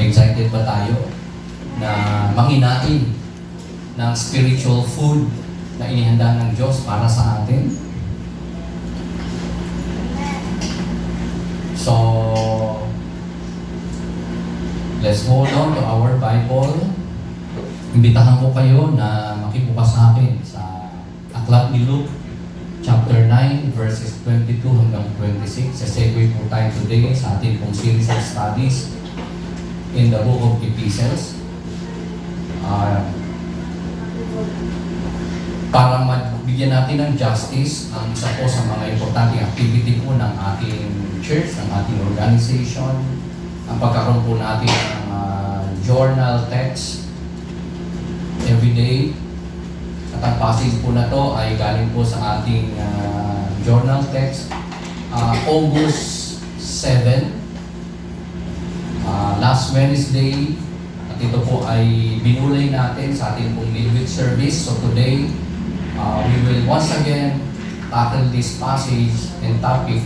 Excited ba tayo na manginain ng spiritual food na inihanda ng Diyos para sa atin? So, let's hold on to our Bible. Imbitahan ko kayo na makibukas sa akin sa Aklat ni Luke, chapter 9, verses 22 hanggang 26. Sesegue po tayo today sa ating pong series of studies in the book of Epistles. Para magbigyan natin ng justice ang isa po sa mga importanteng activity po ng ating church, ng ating organization, ang pagkaroon po natin ng journal text every day. At ang passage po na to ay galing po sa ating journal text, August 7, last Wednesday. At ito po ay binulay natin sa ating pong midweek service. So today, we will once again tackle this passage and topic,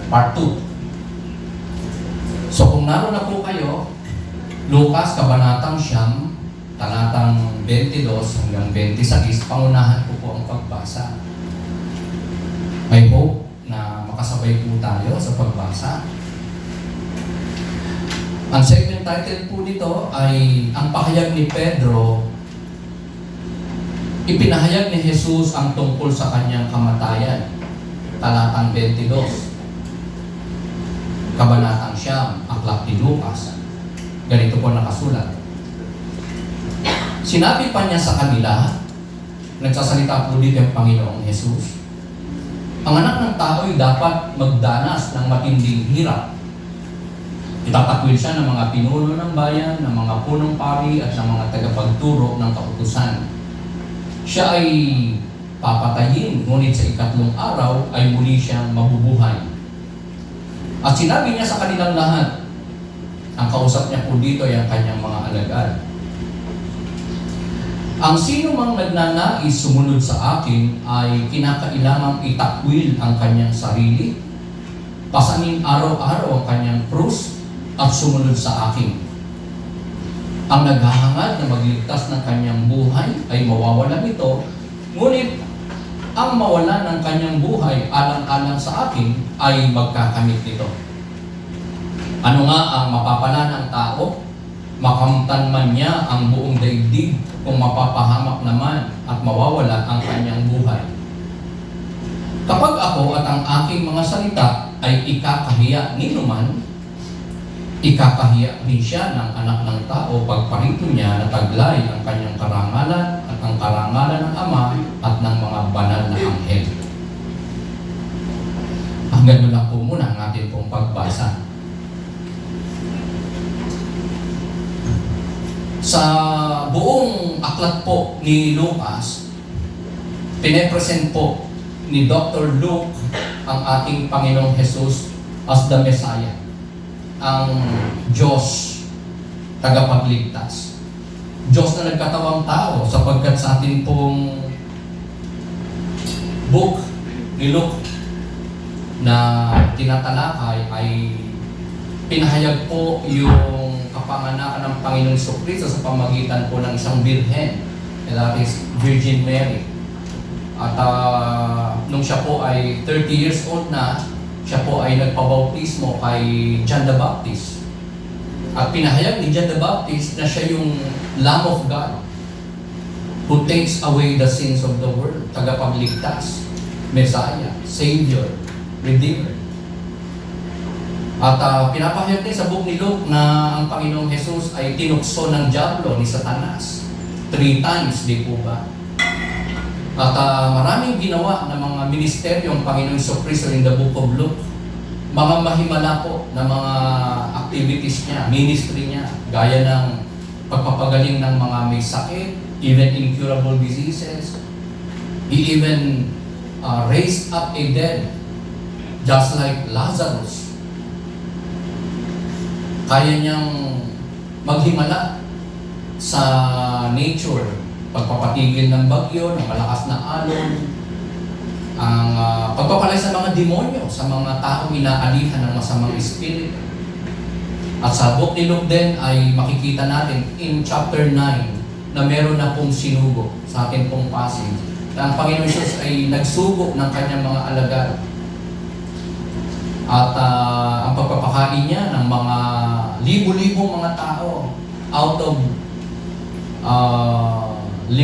part 2. So kung naroon na po kayo, Lucas, Kabanatang 9, talatang 22 hanggang 26, pangunahan ko po ang pagbasa. I hope na makasabay po tayo sa pagbasa. Ang segment title po nito ay ang pahayag ni Pedro. Ipinahayag ni Jesus ang tungkol sa kanyang kamatayan. Talatang 22. Kabanatang 9, Aklat ni Lucas. Ganito po nakasulat. Sinabi pa niya sa kanila, nagsasalita po dito ang Panginoong Jesus, ang anak ng tao ay dapat magdanas ng matinding hirap. Itatakwil siya ng mga pinuno ng bayan, ng mga punong pari at ng mga tagapagturo ng kautusan. Siya ay papatayin, ngunit sa ikatlong araw ay muli siyang mabubuhay. At sinabi niya sa kanilang lahat, ang kausap niya po dito ay ang kanyang mga alagad. Ang sino mang nagnanais sumunod sa akin ay kinakailangang itakwil ang kanyang sarili, pasanin araw-araw ang kanyang krus at sumunod sa akin. Ang naghahangad na magligtas ng kanyang buhay ay mawawala nito, ngunit ang mawala ng kanyang buhay alang-alang sa akin ay magkakamit nito. Ano nga ang mapapala ng tao? Makamtan man niya ang buong daigdig kung mapapahamak naman at mawawala ang kanyang buhay. Kapag ako at ang aking mga salita ay ikakahiya ni numan, ikakahiya rin siya ng anak ng tao pagparito niya na taglay ang kanyang karangalan at ang karangalan ng Ama at ng mga banal na anghel. Hanggang doon lang po muna ang ating pong pagbasa. Sa buong aklat po ni Lucas, pinepresent po ni Dr. Luke ang ating Panginoong Jesus as the Messiah, ang Diyos tagapagligtas. Diyos na nagkatawang tao, sapagkat sa ating pong book ni Luke na tinatalakay ay pinahayag po yung kapanganakan ng Panginoong Jesucristo sa pamagitan po ng isang birhen, that is Virgin Mary. At nung siya po ay 30 years old na, siya po ay nagpabautismo kay John the Baptist. At pinahayag ni John the Baptist na siya yung Lamb of God who takes away the sins of the world, tagapagligtas, Messiah, Savior, Redeemer. At pinapahayag din sa book ni Luke na ang Panginoong Jesus ay tinukso ng diablo ni Satanas 3 times, di po ba? At maraming ginawa ng mga ministeryo ang Panginoong Jesucristo in the book of Luke. Mga mahimala po na mga activities niya, ministry niya, gaya ng pagpapagaling ng mga may sakit, even incurable diseases. He even raised up a dead, just like Lazarus. Kaya niyang maghimala sa nature, pagpapatigil ng bagyo, ng malakas na alon, ang pagpapalay sa mga demonyo, sa mga taong inaalihan ng masamang espiritu. At sa book ni Luke din ay makikita natin in chapter 9 na meron na pong sinugo sa ating pong passage na ang Panginoon Jesus ay nagsugo ng kanyang mga alagad. At ang pagpapakain niya ng mga libo-libong mga tao out of 5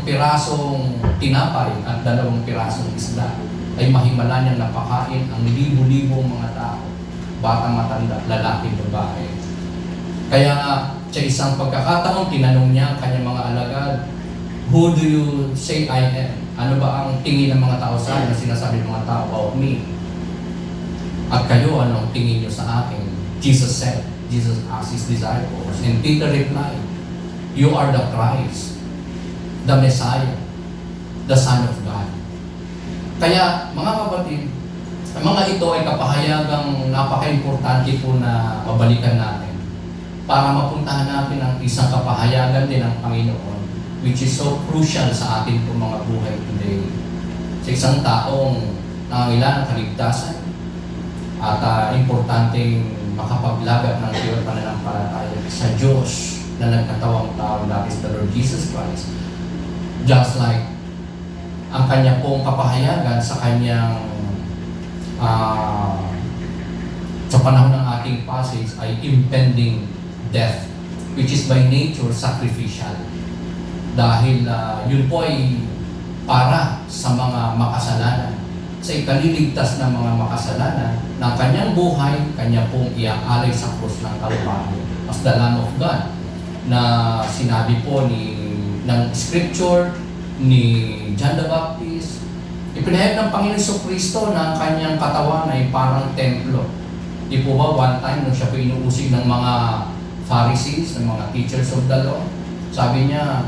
pirasong tinapay at 2 pirasong isda ay mahimala niyang napakain ang libo-libong mga tao, batang matanda, lalaki, babae. Kaya nga, sa isang pagkakataon, tinanong niya ang kanyang mga alagad, "Who do you say I am?" Ano ba ang tingin ng mga tao sa akin na sinasabi ng mga tao about me? At kayo, anong tingin niyo sa akin? Jesus said. Jesus asked His disciples. And Peter replied, "You are the Christ, the Messiah, the Son of God." Kaya, mga kapatid, ang mga ito ay kapahayagang napaka-importante po na mabalikan natin para mapuntahan natin ang isang kapahayagan din ng Panginoon which is so crucial sa atin po mga buhay today. Sa isang taong nangangailangan ng kaligtasan at importanteng makapaglagat ng pure pananampalataya sa Diyos na nagkatawang tao, that is the Lord Jesus Christ. Just like ang kanya pong kapahayagan sa kanyang sa panahon ng ating passage ay impending death, which is by nature sacrificial. Dahil yun po ay para sa mga makasalanan, sa ikaliligtas ng mga makasalanan, ng kanyang buhay, kanya pong iaalay sa krus ng Kalbaryo as the Lamb of God, na sinabi po ng Scripture ni John the Baptist. Ipinahayag ng Panginoon Jesucristo na ang kanyang katawan ay parang templo. Di po ba one time nung siya po inuusig ng mga Pharisees, ng mga teachers of the law, sabi niya,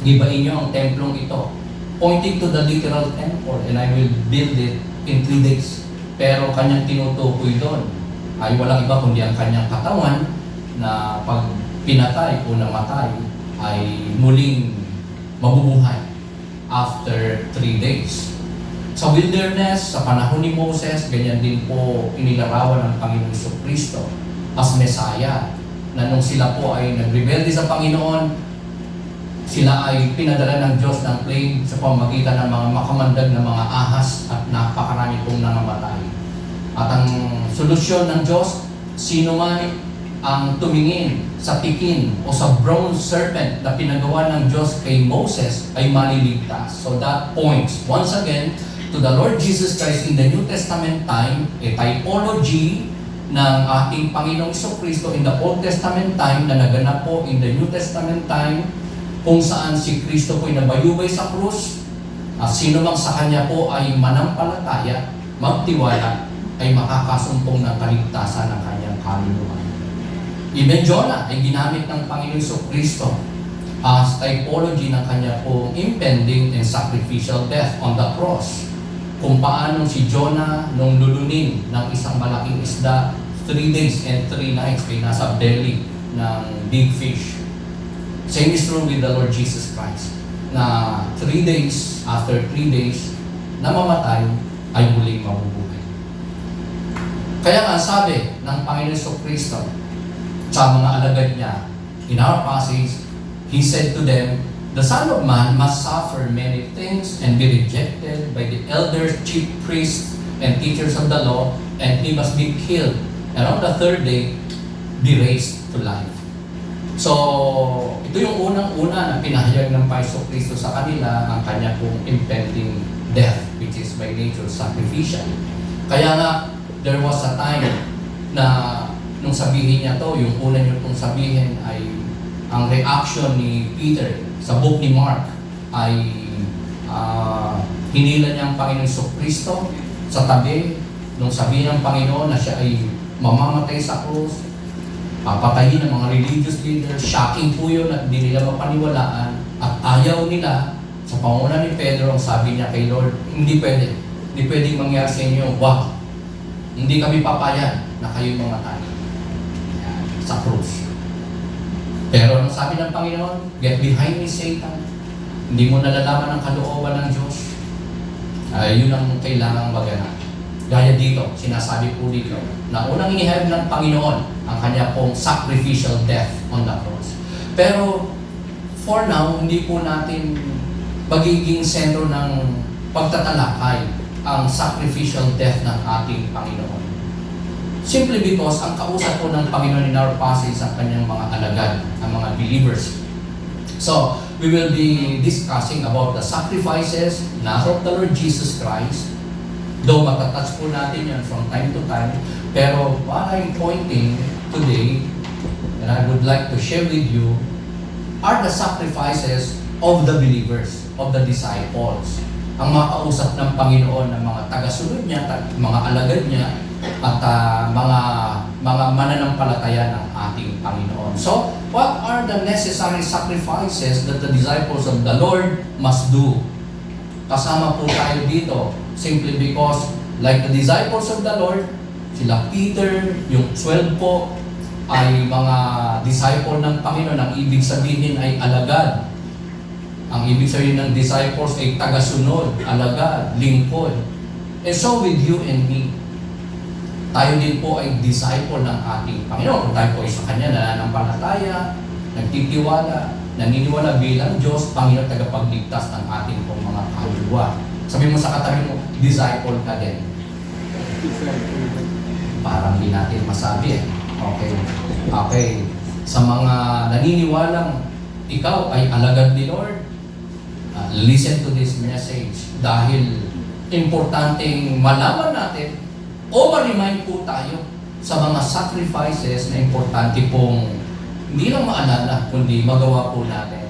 "Gibain niyo ang templong ito," pointing to the literal temple, "and I will build it in 3 days." Pero kanyang tinutukoy doon ay walang iba kundi ang kanyang katawan na pag pinatay o namatay ay muling mabubuhay after 3 days. Sa wilderness, sa panahon ni Moses, ganyan din po inilarawan ng Panginoon Jesucristo as Messiah, na nung sila po ay nagrebelde sa Panginoon, sila ay pinadala ng Diyos ng plague sa pamamagitan ng mga makamandag na mga ahas at napakarami pong nangamatay. At ang solusyon ng Diyos, sino man ang tumingin sa tikin o sa bronze serpent na pinagawa ng Diyos kay Moses ay maliligtas. So that points once again to the Lord Jesus Christ in the New Testament time, a typology ng ating Panginoong Jesucristo in the Old Testament time na naganap po in the New Testament time, kung saan si Kristo po ay nabayubay sa krus at sino mang sa Kanya po ay manampalataya, magtiwala, ay makakasumpong ng kaligtasan ng kanyang kaluluwa. Even Jonah ay ginamit ng Panginoon Jesucristo as typology ng kanya pong impending and sacrificial death on the cross. Kung paano si Jonah nung lulunin ng isang malaking isda 3 days and 3 nights ay nasa belly ng big fish. Same is true with the Lord Jesus Christ, na 3 days, after 3 days, na mamatay ay muling mabubuhay. Kaya nga sabi ng Panginoon Jesucristo sa mga alagad niya, in our passage, He said to them, "The Son of Man must suffer many things and be rejected by the elders, chief priests, and teachers of the law, and He must be killed, and on the 3rd day, be raised to life." So, ito yung unang-una na pinahayag ng Panginoon Kristo sa kanila, ang kanya pong impending death, which is by nature sacrificial. Kaya nga, there was a time na nung sabihin niya to, yung una niyo pong sabihin ay ang reaction ni Peter sa book ni Mark ay hinila niya ang Panginoon Jesucristo sa tabi nung sabihin ng Panginoon na siya ay mamamatay sa krus, papatayin ng mga religious leaders. Shocking po yun at hindi nila mapaniwalaan at ayaw nila. Sa panguna ni Pedro, ang sabi niya kay Lord, hindi pwedeng mangyari sa inyo, wow, hindi kami papayag na kayo mamatay sa krus. Pero ang sabi ng Panginoon, "Get behind me, Satan. Hindi mo nalalaman ang kalooban ng Diyos." Yun ang kailangang maganap. Gaya dito, sinasabi po dito, na unang inihayag ng Panginoon ang kanya pong sacrificial death on the cross. Pero for now, hindi po natin magiging sentro ng pagtatalakay ang sacrificial death ng ating Panginoon. Simply because ang kausap po ng Panginoon in our passage sa kanyang mga alagad, ang mga believers. So, we will be discussing about the sacrifices not of the Lord Jesus Christ. Though matatouch po natin yan from time to time, pero what I'm pointing today, and I would like to share with you, are the sacrifices of the believers, of the disciples. Ang mga kausap ng Panginoon, ng mga tagasunod niya, mga alagad niya, at mga mananampalataya ng ating Panginoon. So, what are the necessary sacrifices that the disciples of the Lord must do? Kasama po tayo dito simply because like the disciples of the Lord, sila Peter, yung 12 po, ay mga disciple ng Panginoon. Ang ibig sabihin ay alagad. Ang ibig sabihin ng disciples ay tagasunod, alagad, lingkod. And so with you and me, tayo din po ay disciple ng ating Panginoon. Kung tayo po ay sa Kanya nananampalataya, nagtitiwala, naniniwala bilang Diyos, Panginoon, tagapagligtas ng ating pong mga kaluluwa. Sabi mo sa katabi mo, disciple ka din. Parang hindi natin masabi eh. Okay. Sa mga naniniwalang ikaw ay alagad ni Lord, listen to this message dahil importanteng malaman natin o ma-remind po tayo sa mga sacrifices na importante pong hindi lang maalala, kundi magawa po natin.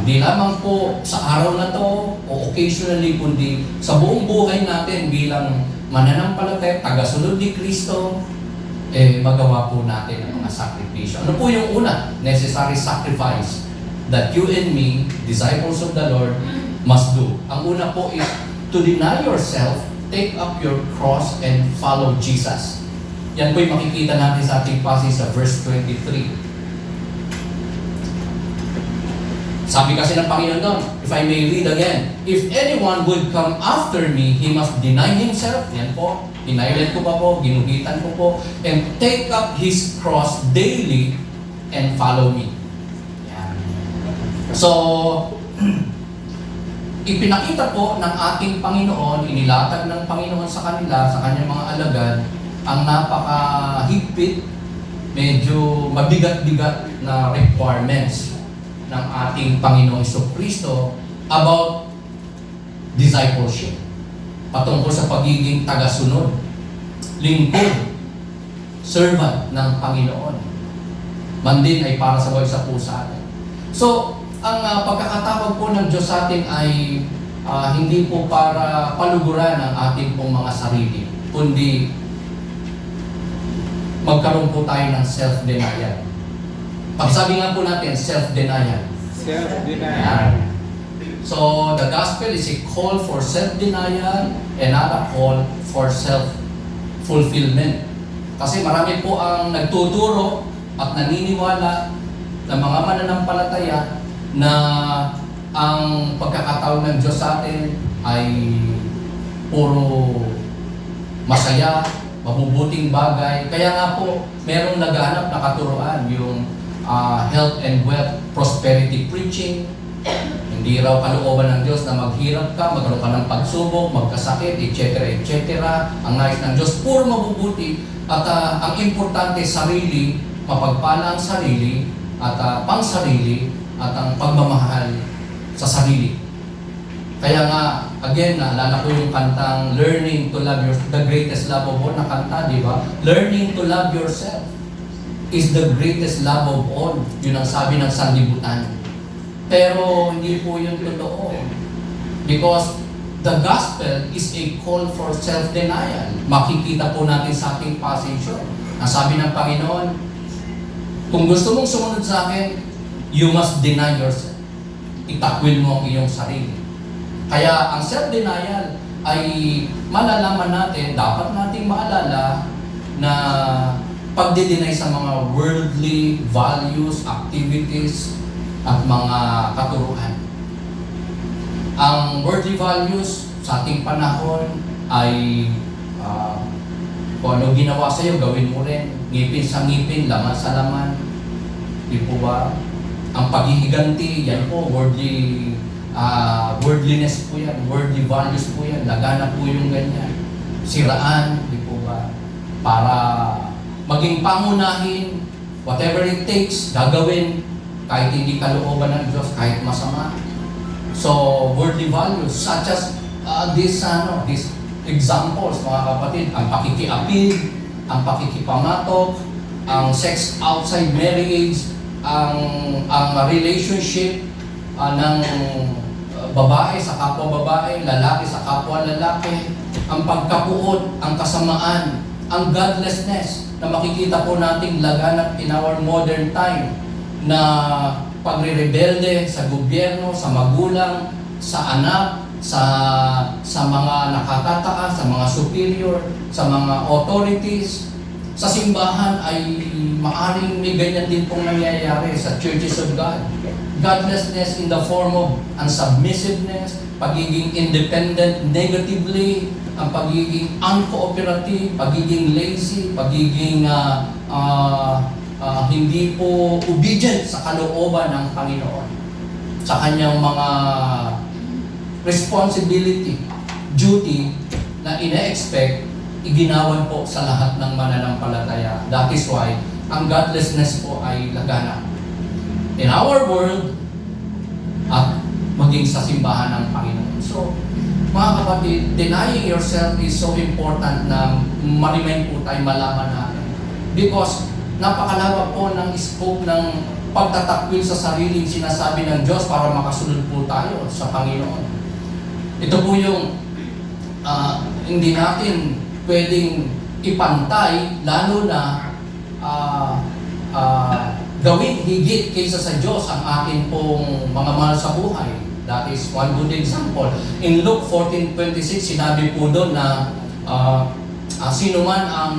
Hindi lamang po sa araw na to o occasionally, kundi sa buong buhay natin bilang mananampalataya, tagasunod ni Kristo, magawa po natin ang mga sakripisyo. Ano po yung una? Necessary sacrifice that you and me, disciples of the Lord, must do. Ang una po is to deny yourself, take up your cross, and follow Jesus. Yan po yung makikita natin sa ating passage sa verse 23. Sabi kasi ng Panginoon doon, if I may read again, if anyone would come after me, he must deny himself. Yan po, hinailan ko pa po, ginuhitan ko po, and take up his cross daily and follow me. Yan. So, ipinakita po ng ating Panginoon, inilatag ng Panginoon sa kanila, sa kanyang mga alagad, ang napakahigpit, medyo mabigat-bigat na requirements ng ating Panginoong Kristo about discipleship. Patungkol sa pagiging tagasunod, lingkod, servant ng Panginoon. Man din ay para sa bawat isa po sa atin. So, ang pagkakatawag po ng Diyos sa atin ay hindi po para paluguran ang ating pong mga sarili, kundi magkaroon po tayo ng self-denial. Pagsabi nga po natin, self-denial. Self-denial. So, the gospel is a call for self-denial and not a call for self-fulfillment. Kasi marami po ang nagtuturo at naniniwala na mga mananampalataya na ang pagkakataon ng Diyos sa atin ay puro masaya, mabubuting bagay. Kaya nga po, merong naghahanap na katuruan, yung health and wealth prosperity preaching. Hindi raw kalooban ng Diyos na maghirap ka, magkaroon ka ng pagsubok, magkasakit, etc. etc. Ang nais ng Diyos, puro mabubuti. At ang importante, sarili, mapagpala ang sarili, at pang-sarili, at ang pagmamahal sa sarili. Kaya nga, again, naalala ko yung kantang Learning to Love Yourself, the greatest love of all na kanta, di ba? Learning to love yourself is the greatest love of all. Yun ang sabi ng sanlibutan. Pero hindi po yun totoo. Because the gospel is a call for self-denial. Makikita po natin sa ating passage. Ang sabi ng Panginoon, kung gusto mong sumunod sa akin, you must deny yourself. Itakwil mo ang iyong sarili. Kaya ang self-denial ay malalaman natin, dapat nating maalala na pagdi-deny sa mga worldly values, activities, at mga katuruan. Ang worldly values sa ating panahon ay kung ano ginawa sa iyo, gawin mo rin. ngipin sa ngipin, laman sa laman. Di po ba? Ang paghihiganti, yan po, worldliness po yan, worldly values po yan, lagana po yung ganyan. Siraan, di po ba? Para maging pangunahin, whatever it takes, gagawin, kahit hindi kalooban ng Diyos, kahit masama. So, worldly values, such as these examples, mga kapatid, ang pakikiapid, ang pakikipamatok, ang sex outside marriage, ang relationship ng babae sa kapwa babae, lalaki sa kapwa lalaki, ang pagkapuot, ang kasamaan, ang godlessness na makikita po nating laganap in our modern time na pagre-rebelde sa gobyerno, sa magulang, sa anak, sa mga nakatataas, sa mga superior, sa mga authorities. Sa simbahan ay maaring may ganyan din pong nangyayari sa churches of God. Godlessness in the form of unsubmissiveness, pagiging independent negatively, ang pagiging uncooperative, pagiging lazy, pagiging hindi po obedient sa kalooban ng Panginoon, sa kanyang mga responsibility, duty na ina-expect, iginawan po sa lahat ng mananampalataya. That is why ang godlessness po ay laganap in our world at maging sa simbahan ng Panginoon. So, mga kapatid, denying yourself is so important na ma-remind po tayo, malaman natin. Because napakalawak po ng scope ng pagtatakwil sa sariling sinasabi ng Diyos para makasunod po tayo sa Panginoon. Ito po yung hindi natin pwedeng ipantay, lalo na gawin higit kaysa sa Diyos ang atin pong mga mahal sa buhay. That is one good example. In Luke 14:26, sinabi po doon na sino man ang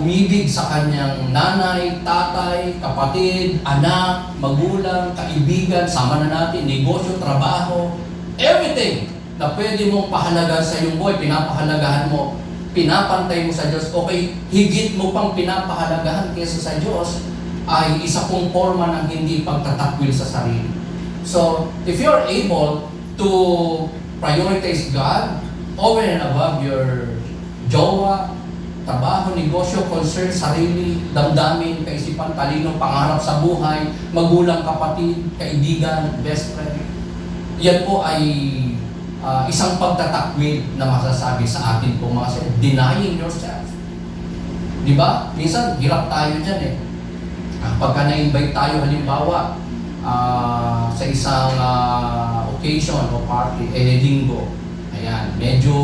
umibig sa kanyang nanay, tatay, kapatid, anak, magulang, kaibigan, sama na natin, negosyo, trabaho, everything na pwede mong pahalagahan sa iyong buhay, pinapahalagahan mo, pinapantay mo sa Diyos, okay, higit mo pang pinapahalagahan kaysa sa Diyos, ay isa pong forma ng hindi pagtatakwil sa sarili. So, if you're able to prioritize God over and above your jowa, trabaho, negosyo, concern, sarili, damdamin, kaisipan, talino, pangarap sa buhay, magulang, kapatid, kaibigan, best friend, yan po ay isang pagtatakwil na masasabi sa atin po mga sila, denying yourself. Di ba? Minsan, hirap tayo dyan eh. Pagka na-invite tayo, halimbawa, sa isang occasion o party, linggo, ayan, medyo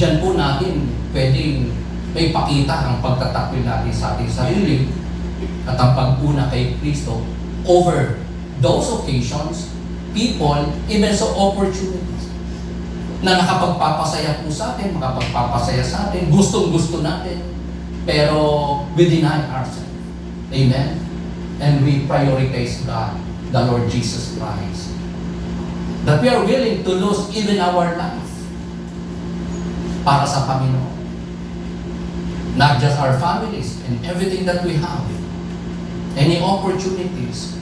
dyan po natin pwedeng may pakita ang pagtatakwil natin sa ating sarili at ang pag-una kay Kristo over those occasions, people, even so opportunities na nakapagpapasaya po sa atin, makapagpapasaya sa atin, gustong-gusto natin, pero we deny ourselves. Amen? And we prioritize God, the Lord Jesus Christ. That we are willing to lose even our life para sa Panginoon. Not just our families and everything that we have. Any opportunities,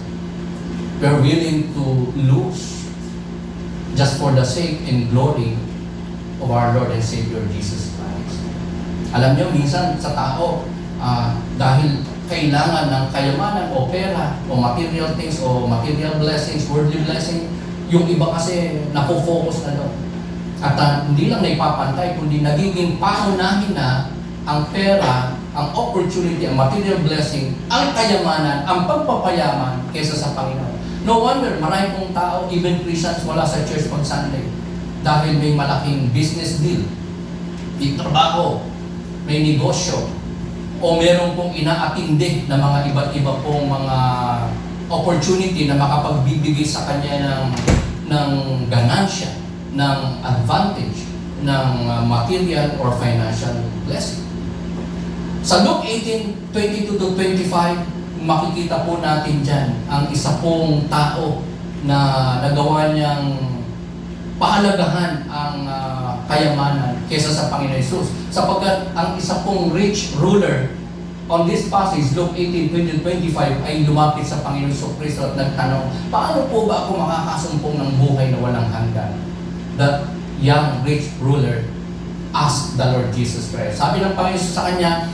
we are willing to lose just for the sake and glory of our Lord and Savior Jesus Christ. Alam niyo, minsan sa tao, dahil kailangan ng kayamanan o pera o material things o material blessings, worldly blessing, yung iba kasi napofocus na doon. At hindi lang naipapantay, kundi nagiging paunahin na ang pera, ang opportunity, ang material blessing, ang kayamanan, ang pagpapayaman kaysa sa Panginoon. No wonder, marami pong tao, even Christians, wala sa church pag Sunday. Dahil may malaking business deal, may trabaho, may negosyo, o meron pong inaatindi na mga iba't iba pong mga opportunity na makapagbibigay sa kanya ng ganansya, ng advantage, ng material or financial blessing. Sa Luke 18:22-25, makikita po natin dyan ang isa pong tao na nagawa niyang pahalagahan ang kayamanan kesa sa Panginoon Jesus. Sapagkat ang isa pong rich ruler on this passage, Luke 18:20-25, ay lumapit sa Panginoon Kristo at nagtanong, paano po ba ako makakasumpong ng buhay na walang hanggan? That young rich ruler asked the Lord Jesus Christ. Sabi ng Panginoon sa kanya,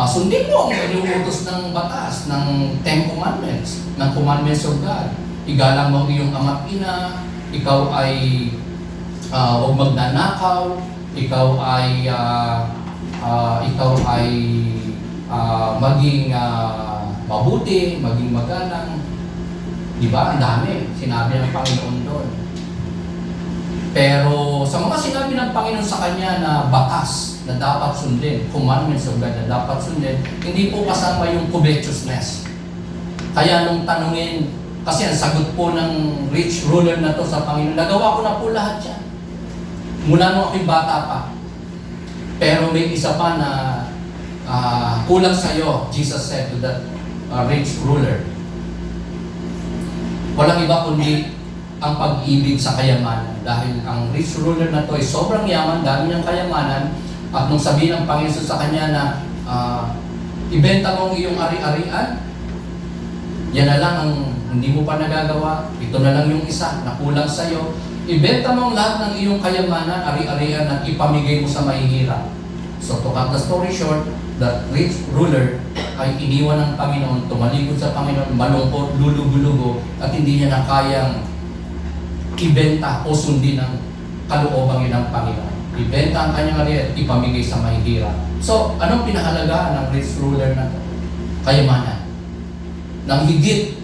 sundin mo ang inuutos ng batas, ng Ten Commandments, ng Commandments of God. Igalang mo ang iyong ama't ina, ikaw ay huwag magnanakaw, ikaw ay maging mabuti, maging magalang. Di ba? Ang dami. Sinabi ng Panginoon doon. Pero sa mga sinabi ng Panginoon sa kanya na batas na dapat sundin, commandments of God na dapat sundin, hindi po kasama yung covetousness. Kaya nung tanungin, kasi ang sagot po ng rich ruler na to sa Panginoon, nagawa ko na po lahat yan. Mula nung ako'y bata pa. Pero may isa pa na kulang sa'yo, Jesus said to that rich ruler. Walang iba kundi ang pag-ibig sa kayamanan. Dahil ang rich ruler na to ay sobrang yaman, dami niyang kayamanan. At nung sabihin ng Panginoon sa kanya na ibenta mo ang iyong ari-arian, yan na lang ang hindi mo pa nagagawa. Ito na lang yung isa na kulang sa'yo. Ibenta mo ang lahat ng iyong kayamanan, ari-arian at ipamigay mo sa mahihirap. So to cut the story short, that rich ruler ay iniwan ng Panginoon, tumalikod sa Panginoon, malungkot, lulugo-lugo, at hindi niya na kayang ibenta o sundin ang kalooban ng Panginoon. Ibenta ang kanyang ari at ipamigay sa mahihirap. So, anong pinahalagahan ng rich ruler na ito? Kayamanan. Nang higit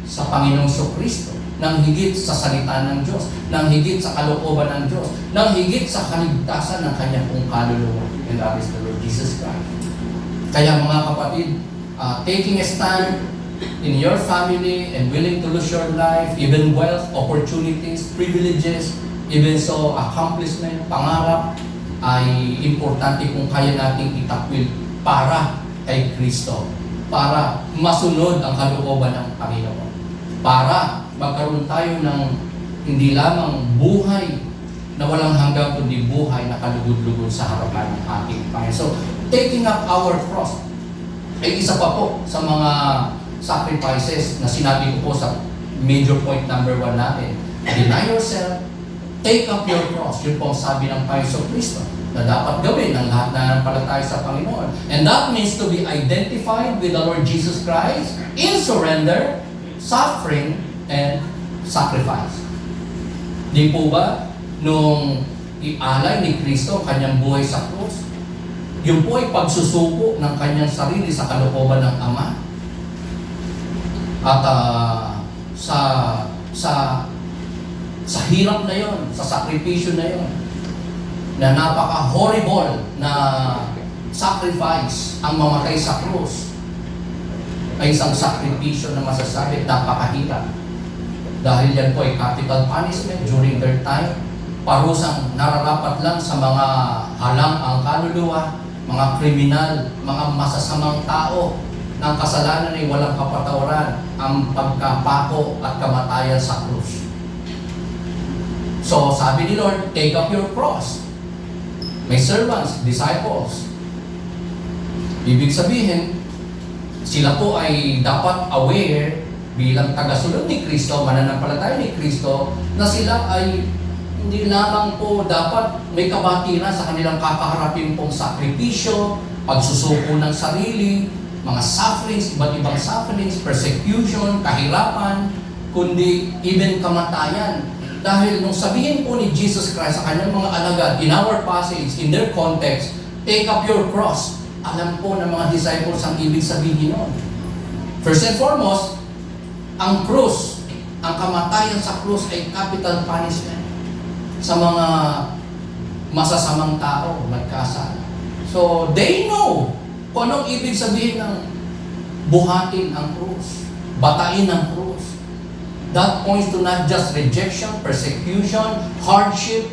sa Panginoong Kristo, nang higit sa salita ng Diyos, nang higit sa kalooban ng Diyos, nang higit sa kaligtasan ng kanyang pong kaluluwa. And that is the Lord Jesus Christ. Kaya mga kapatid, taking a stand in your family and willing to lose your life, even wealth, opportunities, privileges, even so accomplishment, pangarap, ay importante kung kaya nating itakwil para kay Kristo, para masunod ang kalooban ng Panginoon, para magkaroon tayo ng hindi lamang buhay na walang hanggang kundi buhay na kalugod-lugod sa harapan ng ating Panginoon. So, taking up our cross ay isa pa po sa mga sacrifices na sinabi ko po sa major point number 1 natin. Deny yourself, take up your cross. Yun po ang sabi ng Panginoon Kristo na dapat gawin ng lahat na nanampalataya sa Panginoon. And that means to be identified with the Lord Jesus Christ in surrender, suffering, and sacrifice. Di po ba nung ialay ni Kristo kanyang buhay sa krus, yun po ay pagsusuko ng kanyang sarili sa kalooban ng Ama. At sa hirap na yon, sa sakripisyo na yon, na napaka-horrible na sacrifice ang mamatay sa krus, ay isang sakripisyo na masasabi napakahirap. Dahil yan po ay capital punishment during their time, parusang nararapat lang sa mga halang ang kaluluwa, mga kriminal, mga masasamang tao ng kasalanan ay walang kapatawaran, ang pagkapako at kamatayan sa krus. So sabi ni Lord, take up your cross. May servants, disciples. Ibig sabihin, sila po ay dapat aware bilang tagasunod ni Kristo, mananampalataya ni Kristo, na sila ay hindi lamang po dapat may kabatiran sa kanilang kakaharapin pong sakripisyo, pagsusuko ng sarili, mga sufferings, iba't ibang sufferings, persecution, kahirapan, kundi even kamatayan. Dahil nung sabihin po ni Jesus Christ sa kanyang mga alagad, in our passage, in their context, take up your cross. Alam po ng mga disciples ang ibig sabihin nun. First and foremost, ang krus, ang kamatayan sa krus ay capital punishment sa mga masasamang tao, nagkasala. So, they know kung anong ibig sabihin ng buhatin ang krus, batain ang krus. That points to not just rejection, persecution, hardship,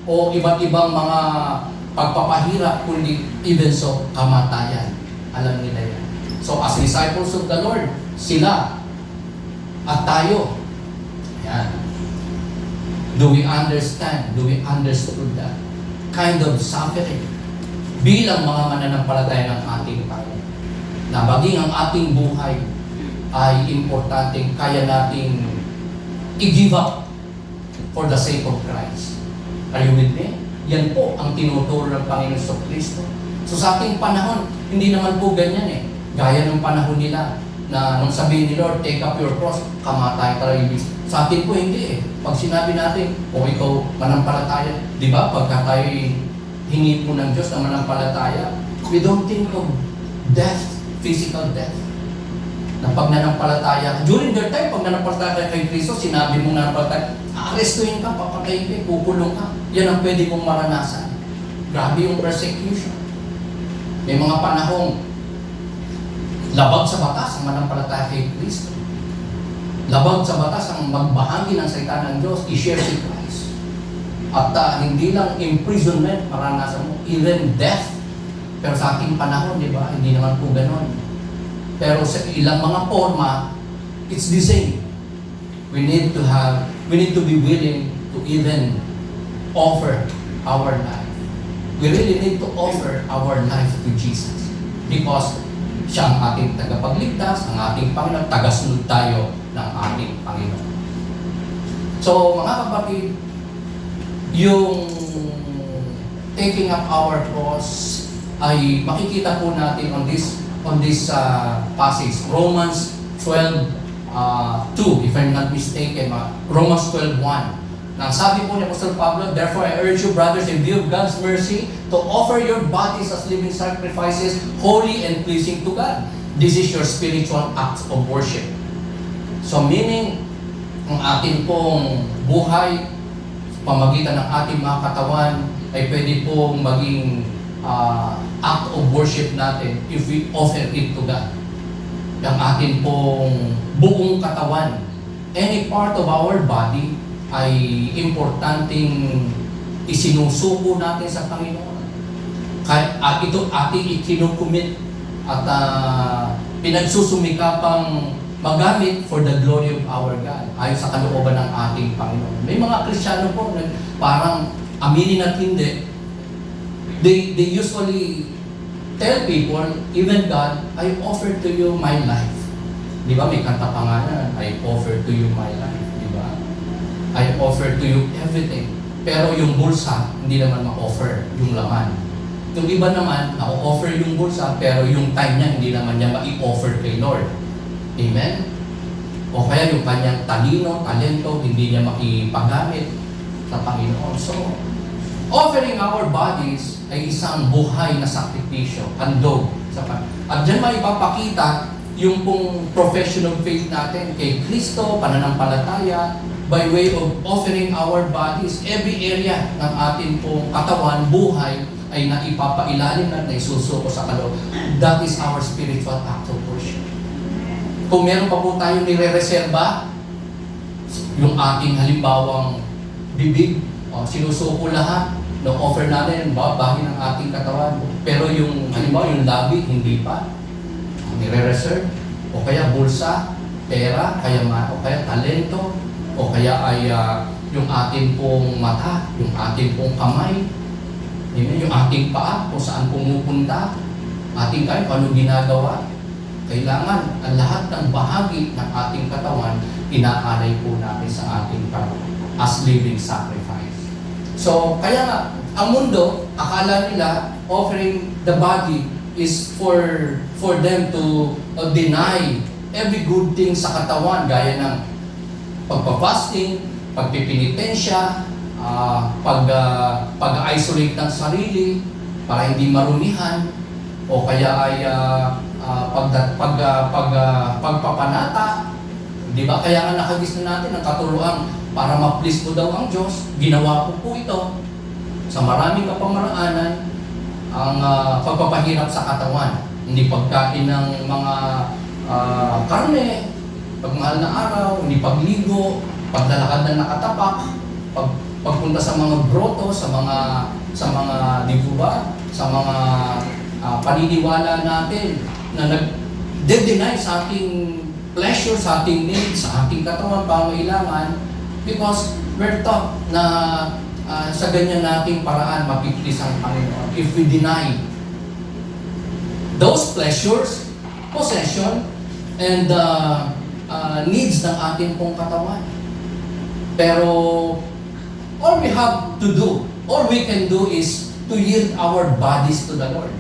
o iba't ibang mga pagpapahirap, kundi even so, kamatayan. Alam nila yan. So, as disciples of the Lord, sila at tayo, yan. Do we understand? Do we understood that kind of suffering bilang mga mananampalataya ng ating Panginoon? na maging ang ating buhay ay importanteng kaya nating i-give up for the sake of Christ. Are you with me? Yan po ang tinuturo ng Panginoon Kristo. So sa ating panahon, hindi naman po ganyan eh. Gaya ng panahon nila na nung sabihin ni Lord, take up your cross, kamatay talaga. Sa atin po hindi eh. Pag sinabi natin, o ikaw manampalataya, di ba? Pagka tayo hingi po ng Diyos na manampalataya, we don't think of death, physical death. Na pag nanampalataya, during their time, pag nanampalataya kay Kristo, sinabi mo nanampalataya, aarestuhin ka, papatayin ka, kukulong ka. Yan ang pwede mong maranasan. Grabe yung persecution. May mga panahong labag sa batas ang manampalataya kay Kristo. Labag sa batas ang magbahagi ng salita ng Diyos, i-share si Christ. At hindi lang imprisonment, maranasan mo, even death. Pero sa ating panahon, di ba, hindi naman po ganon. Pero sa ilang mga forma, it's the same. We need to be willing to even offer our life. We really need to offer our life to Jesus. Because siya ang ating tagapagligtas, ang ating Panginoon, tagasunod tayo ng ating Panginoon. So, mga kapatid, yung taking up our cross ay makikita po natin on this passage, Romans 12:2, if I'm not mistaken, Romans 12:1. Nang sabi po ni Apostol Pablo, therefore I urge you, brothers, in view of God's mercy, to offer your bodies as living sacrifices, holy and pleasing to God. This is your spiritual act of worship. So meaning, ang atin pong buhay, pamagitan ng ating mga katawan, ay pwede pong maging act of worship natin if we offer it to God. Ang atin pong buong katawan, any part of our body, ay importanteng isinusuko natin sa Panginoon. At ito ating ikinukumit at pinagsusumikapang magamit for the glory of our God, ayon sa kalooban ng ating Panginoon. May mga Kristiyano po na parang aminin at hindi, they usually tell people, even God, I offer to you my life. Di ba? May kanta pa nga na, I offer to you my life. Di ba? I offer to you everything. Pero yung bulsa, hindi naman ma-offer yung laman. Yung iba naman, na-offer yung bulsa, pero yung time niya, hindi naman niya ma-i-offer kay Lord. Amen? O kaya yung kanyang talino, talento, hindi niya makipagamit sa Panginoon. So, offering our bodies ay isang buhay na sakripisyo, handog sa Panginoon. At dyan maipapakita yung pong professional faith natin kay Kristo, pananampalataya, by way of offering our bodies, every area ng ating pong katawan, buhay, ay naipapailalim at naisusuko sa kaloob. That is our spiritual act of worship. Kung meron pa po tayong nire-reserba, yung ating halimbawang bibig, sinusuko lahat, no offer natin, bahagi ng ating katawan. Pero yung halimbawa, yung labi, hindi pa. Nire-reserve, o kaya bulsa, pera, o kaya talento, o kaya ay yung ating pong mata, yung ating pong kamay, yung ating paa, kung saan pumupunta, ating kain, paano ginagawa. Kailangan ang lahat ng bahagi ng ating katawan, inaalay po natin sa ating Panginoon as living sacrifice. So, kaya nga, ang mundo, akala nila, offering the body is for them to deny every good thing sa katawan, gaya ng pagpa-fasting, pagpipinitensya, pag-isolate ng sarili para hindi marumihan, o kaya ay pagpapanata. Di ba? Kaya nga nakagis na natin ang katuruan para ma-please mo daw ang Diyos. Ginawa ko po ito sa maraming kapamaraanan, ang pagpapahirap sa katawan. Hindi pagkain ng mga karne, pagmahal na araw, hindi pagligo, paglalakad na nakatapak, pagpunta sa mga grotto, sa mga di po ba, sa mga paniniwala natin na nag-deny sa ating pleasure, sa ating needs, sa ating katawan, pangailangan, because we're taught na sa ganyan nating paraan mapiplis ang Panginoon. If we deny those pleasures, possession and needs ng ating pong katawan. Pero all we have to do, all we can do is to yield our bodies to the Lord.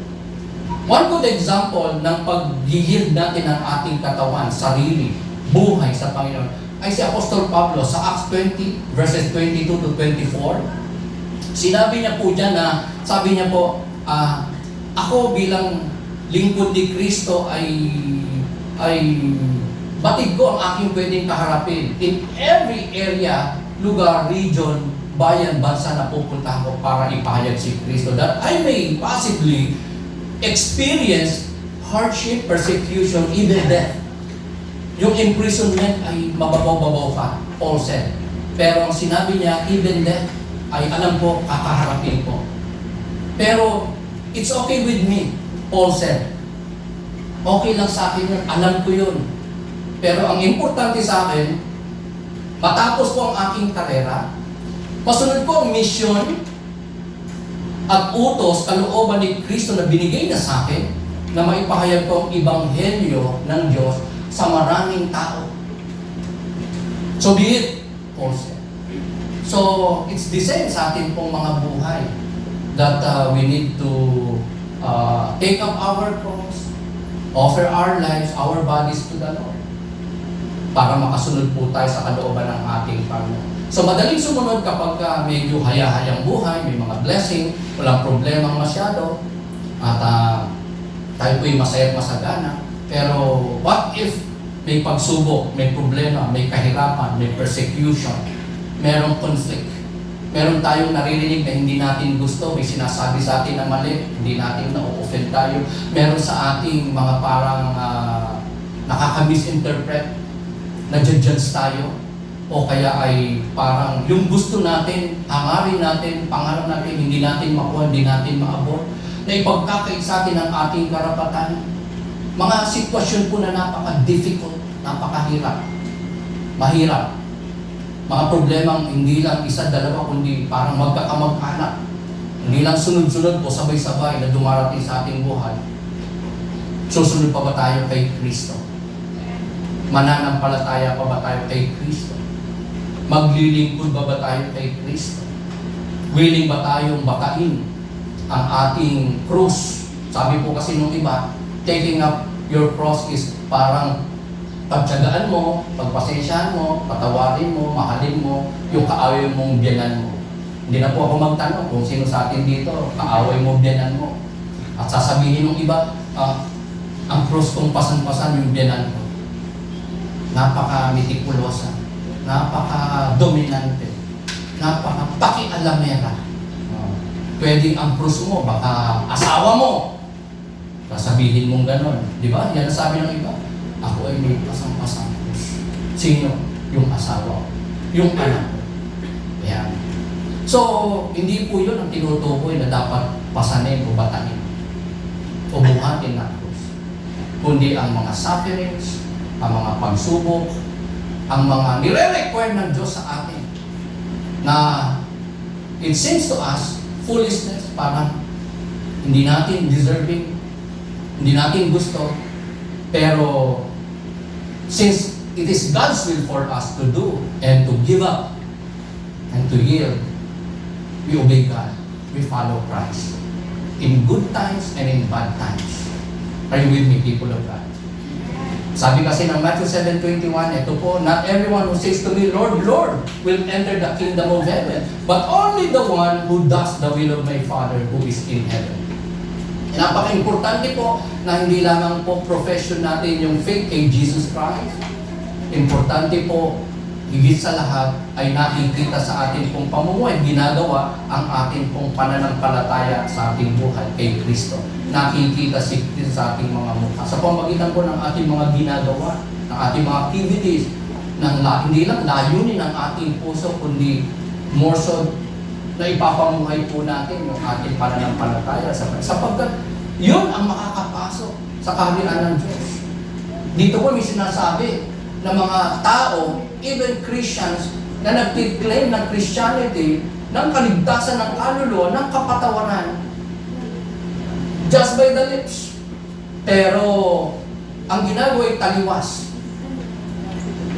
One good example ng pag-yield natin ng ating katawan, sarili, buhay sa Panginoon ay si Apostol Pablo sa Acts 20 verses 22 to 24. Sinabi niya po dyan na, sabi niya po, ako bilang lingkod ni Kristo ay batid ko ang aking pwedeng kaharapin in every area, lugar, region, bayan, bansa na pupuntahan ko para ipahayag si Kristo, that I may possibly experience hardship, persecution, even death. Yung imprisonment ay mababaw-babaw pa, Paul said. Pero ang sinabi niya, even death, ay alam ko, kakaharapin ko. Pero it's okay with me, Paul said. Okay lang sa akin yun, alam ko yun. Pero ang importante sa akin, matapos ko ang aking karera, masunod ko ang mission at utos, kalooban ni Kristo na binigay na sa akin, na maipahayag ko ang ebanghelyo ng Diyos sa maraming tao. So be it, Paul said. So, it's the same sa ating pong mga buhay that we need to take up our cross, offer our lives, our bodies to the Lord para makasunod po tayo sa kalooban ng ating Panginoon. So, madaling sumunod kapag medyo haya-hayang buhay, may mga blessing, walang problema masyado, at tayo po'y masaya at masagana. Pero, what if may pagsubok, may problema, may kahirapan, may persecution, merong conflict, meron tayong naririnig na hindi natin gusto, may sinasabi sa atin na mali, hindi natin na-offend tayo, meron sa ating mga parang nakaka-misinterpret, na-judge tayo, o kaya ay parang yung gusto natin, hangarin natin, pangarap natin, hindi natin makuha, hindi natin maabot, na ipagkakait sa atin ang ating karapatan. Mga sitwasyon po na napaka-difficult, napakahirap, mahirap. Mga problemang hindi lang isa, dalawa, kundi parang magkakamag-anak. Hindi lang sunod-sunod po, sabay-sabay na dumarating sa ating buhay. Susunod pa ba tayo kay Kristo? Mananampalataya pa ba tayo kay Kristo? Maglilingkod ba tayo kay Kristo? Willing ba tayong bakain ang ating krus? Sabi po kasi nung iba, taking up your cross is parang pagtyagaan mo, pagpasensyahan mo, patawarin mo, mahalin mo, yung kaaway mong biyanan mo. Hindi na po ako magtanong kung sino sa atin dito, kaaway mo, biyanan mo. At sasabihin ng iba, ang cross kong pasan-pasan yung biyanan ko. Napaka-mitikulosa, napaka-dominante, napaka-pakialamera. Pwedeng ang cross mo, baka asawa mo. Sasabihin mong ganon. Di ba? Yan ang sabi ng iba. Ako ay may pasang-pasang krus. Sino? Yung asawa ko. Yung anak ko. Ayan. So, hindi po yun ang tinutukoy na dapat pasanin o batain o buhatin na krus. Kundi ang mga sufferings, ang mga pagsubok, ang mga nire-require ng Diyos sa atin na it seems to us foolishness, parang hindi natin deserving, hindi natin gusto, pero since it is God's will for us to do and to give up and to yield, we obey God, we follow Christ in good times and in bad times. Are you with me, people of God? Sabi kasi ng Matthew 7:21, ito po, not everyone who says to me, Lord, Lord, will enter the kingdom of heaven, but only the one who does the will of my Father who is in heaven. Napaka-importante po na hindi lamang po profession natin yung faith kay Jesus Christ. Importante po, higit sa lahat, ay nakikita sa atin pong pamumuhay, ginagawa ang atin pong pananampalataya sa ating buhay kay Kristo. Nakikita si Kristo sa ating mga mukha. Sa pamagitan po ng ating mga ginagawa, ng ating mga activities, hindi lang layunin ng ating puso, kundi more so na ipapamuhay po natin yung ating pananampalataya sapagkat yun ang makakapasok sa kaharian ng Diyos. Dito po may sinasabi na mga tao, even Christians, na nag-claim ng Christianity, ng kaligtasan ng kaluluwa, ng kapatawaran, just by the lips. Pero ang ginagawa ay taliwas.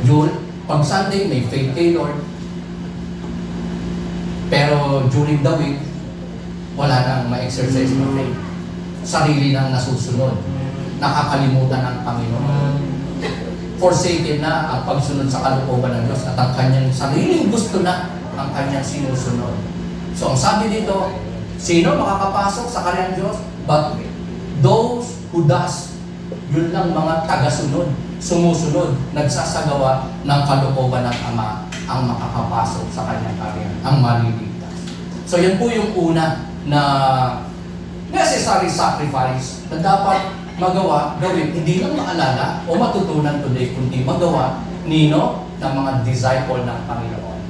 Yun, pag Sunday may faith kay Lord, pero during the week, wala nang ma-exercise ng faith. Sarili nang nasusunod. Nakakalimutan ng Panginoon. Forsaken na ang pagsunod sa kalooban ng Diyos at ang kanyang sariling gusto na ang kanyang sinusunod. So ang sabi dito, sino makakapasok sa karyang Diyos? But those who does, yun lang mga tagasunod, sumusunod, nagsasagawa ng kalooban ng Ama ang makakapasok sa kanyang karya, ang maliligtas. So yan po yung una na necessary sacrifice na dapat magawa, gawin, hindi lang maalala o matutunan today, kundi magawa nino ng mga disciple ng Panginoon.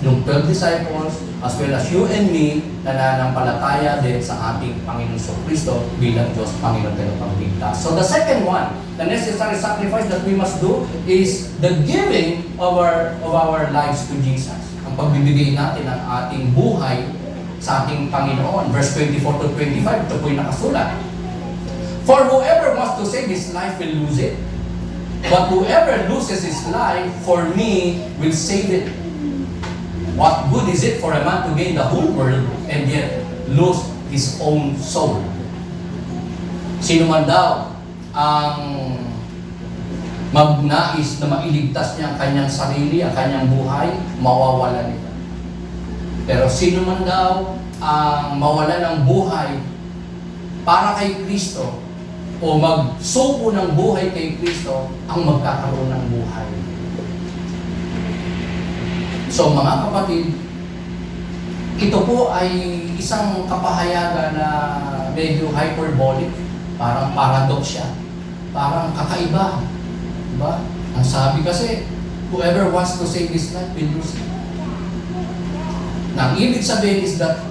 Yung 12 disciples, as well as you and me, na nananampalataya din sa ating Panginoon Kristo bilang Diyos, Panginoon Tagapagligtas. So the second one, the necessary sacrifice that we must do is the giving of our lives to Jesus. Ang pagbibigay natin ng ating buhay sa ating Panginoon. Verse 24 to 25, ito po yung nakasulat. For whoever wants to save his life will lose it. But whoever loses his life for me will save it. What good is it for a man to gain the whole world and yet lose his own soul? Sino man daw ang magnais na mailigtas niya ang kanyang sarili, ang kanyang buhay, mawawalan nito. Pero sino man daw ang mawalan ng buhay para kay Kristo o magsuko ng buhay kay Kristo, ang magkakaroon ng buhay. So mga kapatid, ito po ay isang kapahayagan na medyo hyperbolic, parang paradox siya, parang kakaiba. Diba? Ang sabi kasi, whoever wants to save his life will lose it. Na ang ibig sabihin is that,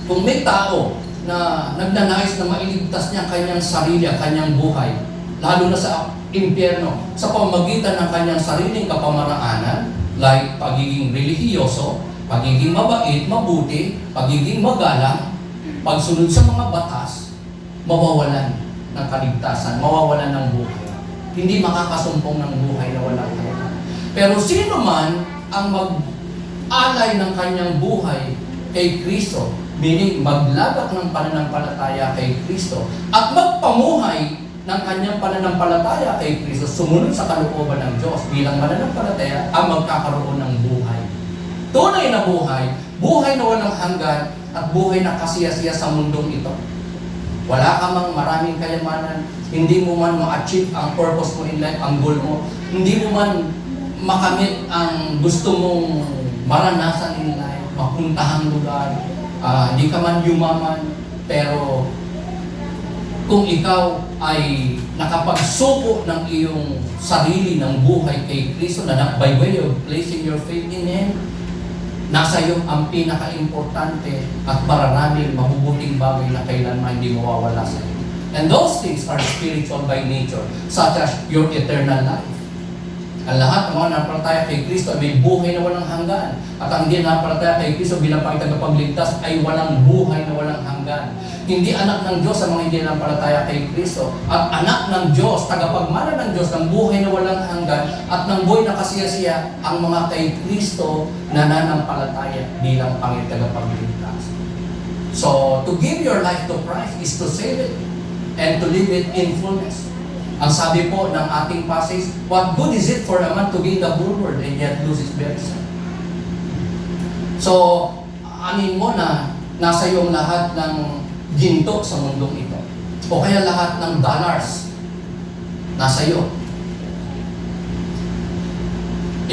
kung may tao na nagnanais na mailigtas niya ang kanyang sarili, ang kanyang buhay, lalo na sa impyerno, sa pamagitan ng kanyang sariling kapamaraanan, like pagiging relihiyoso, pagiging mabait, mabuti, pagiging magalang, pagsunod sa mga batas, mawawalan ng kaligtasan, mawawalan ng buhay. Hindi makakasumpong ng buhay na walang kaya. Pero sino man ang mag-alay ng kanyang buhay kay Kristo, meaning maglagak ng pananampalataya kay Kristo, at magpamuhay ng kanyang pananampalataya kay Kristo, sumunod sa kalooban ng Diyos bilang mananampalataya, ang magkakaroon ng buhay. Tunay na buhay, buhay na walang hanggan, at buhay na kasiyasiya sa mundong ito. Wala ka mang maraming kayamanan, hindi mo man ma-achieve ang purpose mo in life, ang goal mo, hindi mo man makamit ang gusto mong maranasan in life, mapuntahang lugar, hindi ka man yumaman, pero kung ikaw ay nakapagsuko ng iyong sarili ng buhay kay Kristo na by way of placing your faith in Him, nasa iyo ang pinaka-importante at mararaming mabubuting bagay na kailanman hindi mawawala sa iyo. And those things are spiritual by nature, such as your eternal life. Ang lahat ng mga napalataya kay Kristo ay may buhay na walang hanggan. At ang hindi napalataya kay Kristo bilang pagtagapagligtas ay walang buhay na walang hanggan. Hindi anak ng Diyos ang mga hindi napalataya kay Kristo. At anak ng Diyos, tagapagmana ng Diyos ng buhay na walang hanggan at ng buhay na kasiyasiya ang mga kay Kristo na nanampalataya bilang Panginoon tagapagligtas. So, to give your life to Christ is to save it and to live it in fullness. Ang sabi po ng ating passage, what good is it for a man to gain the whole world and yet lose his very self? So, anin mo na nasa iyong lahat ng ginto sa mundong ito. O kaya lahat ng dollars nasa iyo.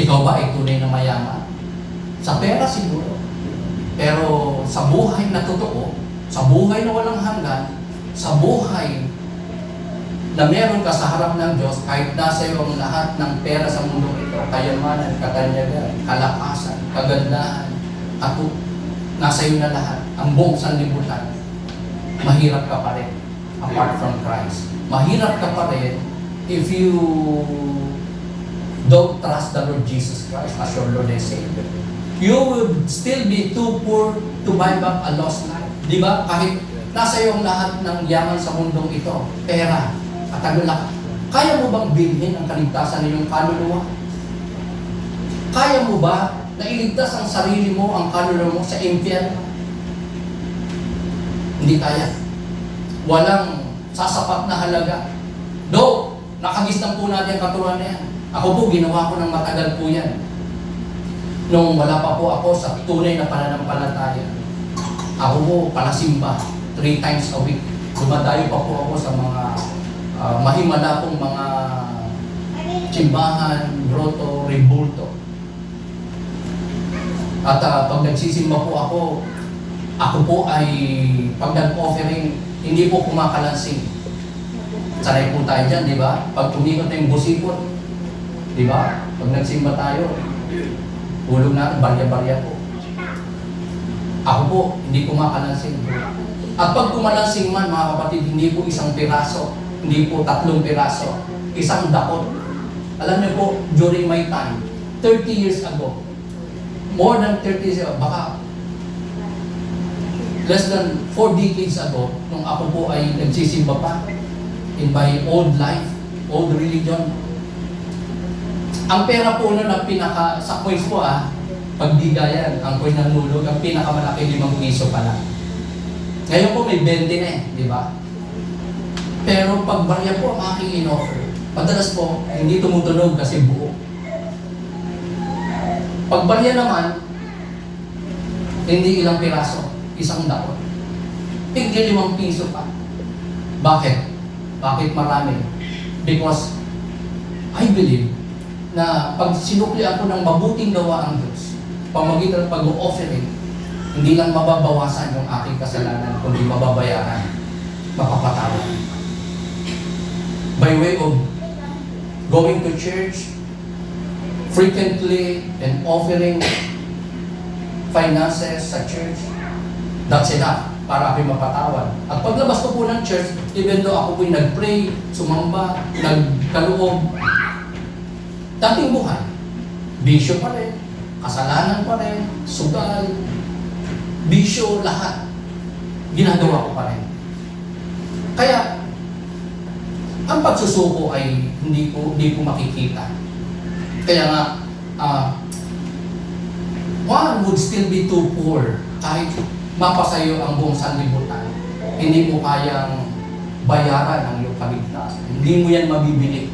Ikaw ba ay tunay na mayaman? Sa pera siguro. Pero sa buhay na totoo, sa buhay na walang hanggan, sa buhay na meron ka sa harap ng Diyos, kahit nasa iyo ang lahat ng pera sa mundo ito, kayamanan, katanyagan, kalakasan, kagandahan, nasa iyo na lahat, ang buong sanlibutan, mahirap ka pa rin, apart from Christ. Mahirap ka pa rin if you don't trust the Lord Jesus Christ as your Lord and Savior. You would still be too poor to buy back a lost life. Di ba? Kahit nasa iyo ang lahat ng yaman sa mundong ito, pera, at Kaya mo bang bilhin ang kaligtasan ng iyong kaluluwa? Kaya mo ba na iligtas ang sarili mo, ang kaluluwa mo sa impyerno? Hindi kaya. Walang sasapat na halaga. Though, nakagisnan po natin ang katuruan na yan. Ako po, ginawa ko ng matagal po yan. Nung wala pa po ako sa tunay na pananampalataya. Ako po, palasimba, 3 times a week. Dumadayo pa po ako sa mga mahimala pong mga simbahan, grotto, rebulto. At pag nagsisimba po ako po ay pag nag-offering, hindi po kumakalansing. Sanay po tayo dyan, di ba? Pag tumikot na yung busikot, di ba? Pag nagsimba tayo, ulong natin, barya-barya po. Ako po, hindi kumakalansing. At pag kumalansing man, mga kapatid, hindi po 1 piraso, hindi po 3 piraso, 1 dakot. Alam niyo po, during my time, 30 years ago, more than 30 years ago, baka less than 4 decades ago, nung ako po ay nagsisimba pa in my old life, old religion. Ang pera po nun, ang pinaka, sa coins po pagbigayan, ang coin ng nulog, ang pinakamalaki 5 piso pala. Ngayon po may 20 na di ba? Pero pag barya po ang aking in-offer, madalas po, hindi tumutunog kasi buo. Pag barya naman, hindi ilang piraso, 1 dakot. Tigli 5 piso pa. Bakit? Bakit marami? Because I believe na pag sinukli ako ng mabuting gawa ang Diyos, pamagitan ng pag-offering, hindi lang mababawasan yung aking kasalanan, kundi mababayaran, mapapatawad. By way of going to church, frequently and offering finances sa church, that's enough para ako'y mapatawad. At paglabas ko po ng church, even though ako po'y nag-pray, sumamba, nagkaloob, dating buhay, bisyo pa rin, kasalanan pa rin, sugal, bisyo, lahat, ginagawa ko pa rin. Kaya, ang pagsusuko ay hindi ko makikita. Kaya nga, one would still be too poor kahit mapasayo ang buong sanlibutan. Hindi mo kayang bayaran ang iyong kaligtasan. Hindi mo yan mabibili.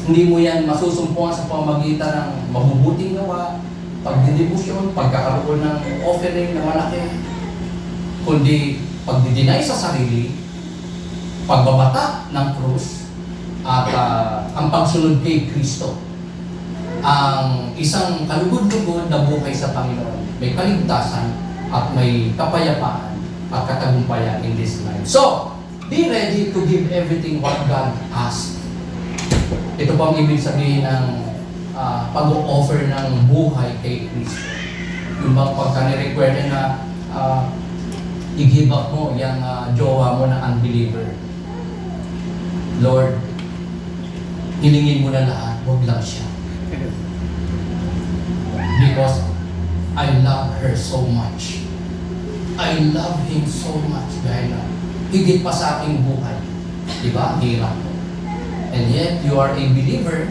Hindi mo yan masusumpungan sa pamagitan ng mabubuting gawa, pagdidibusyon, pagkakaroon ng offering na malaki, kundi pagdidinay sa sarili, pagbabata ng krus, at ang pagsunod kay Kristo. Ang isang kalugod-lugod na buhay sa Panginoon, may kaligtasan at may kapayapaan at katagumpayan in this life. So, be ready to give everything what God asks. Ito po ang ibig sabihin ng pag-o-offer ng buhay kay Kristo. Yung bang pagka ni-require na i-give up mo yung jowa mo na unbeliever. Lord, hilingin mo na lahat, huwag lang siya. Because I love her so much. I love him so much. Dahil higit pa sa aking buhay. Diba? Hirap mo. And yet, you are a believer,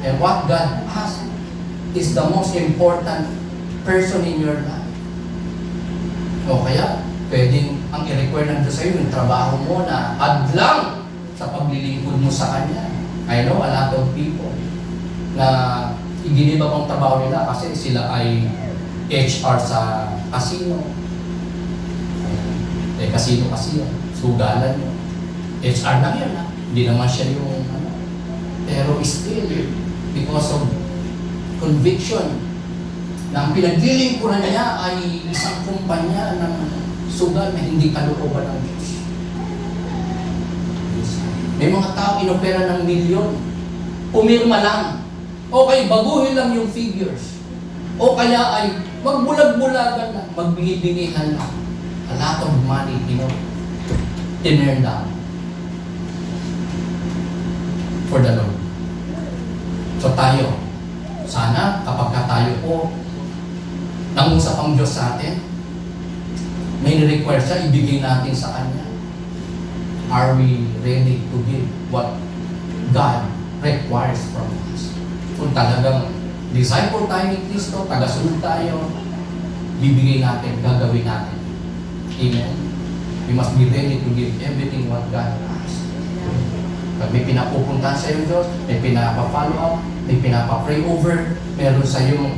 and what God asks is the most important person in your life. O kaya, pwedeng ang i-require ng Diyos sa'yo, yung trabaho mo na hadlang sa paglilingkod mo sa Kanya. I know a lot of people na iginiba ang trabaho nila kasi sila ay HR sa casino. Casino kasi yan. Sugalan yun. HR lang yan Hindi naman siya yung pero still, because of conviction na ang pinaglilingkuran niya ay isang kumpanya ng sugal na hindi kalooban ng Diyos. May mga tao inopera ng milyon, pumirma lang, o kaya baguhin lang yung figures, o kaya ay magbulag-bulagan lang, magbingi-bingihan lang. A lot of money, tinurn down for the Lord. So tayo, sana kapag tayo po nangusap ang Diyos sa atin, may ni-require siya, ibigay natin sa Kanya. Are we ready to give what God requires from us. Kung talagang disciple tayo ni Kristo, tagasunod tayo, bibigay natin, gagawin natin. Amen? We must be ready to give everything what God asks. Pag may pinapupuntahan sa iyo Diyos, may pinapa-follow up, may pinapa-pray over, meron sa iyong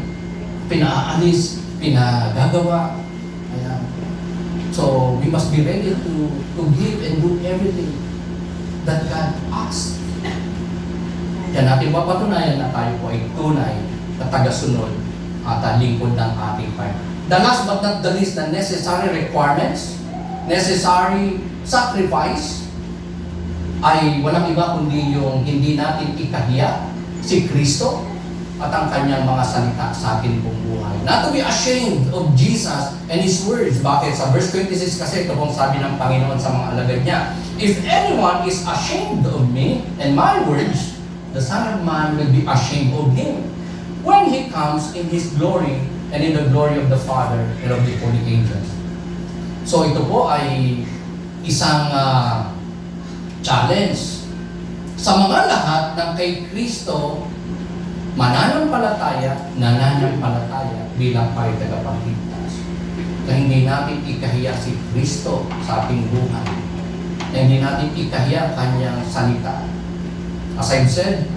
pinaalis, pinagagawa. Ayan. So, we must be ready to give and do everything that God asks. Yan natin papatunayan na tayo po ay tunay na tagasunod at lingkod ng ating Panginoon. The last but not the least, the necessary requirements, necessary sacrifice, ay walang iba kundi yung hindi natin ikahiya si Kristo at ang kanyang mga salita sa ating buong buhay. Not to be ashamed of Jesus and His words. Bakit? Sa verse 26 kasi ito pong sabi ng Panginoon sa mga alagad niya, if anyone is ashamed of me and my words, the Son of Man will be ashamed of him when He comes in His glory and in the glory of the Father and of the holy angels. So ito po ay isang challenge sa mga lahat ng kay Kristo nananampalataya bilang tagapagligtas. Na hindi natin ikahiya si Kristo sa ating buhay. Na hindi natin ikahiya kanyang salita. As I've said,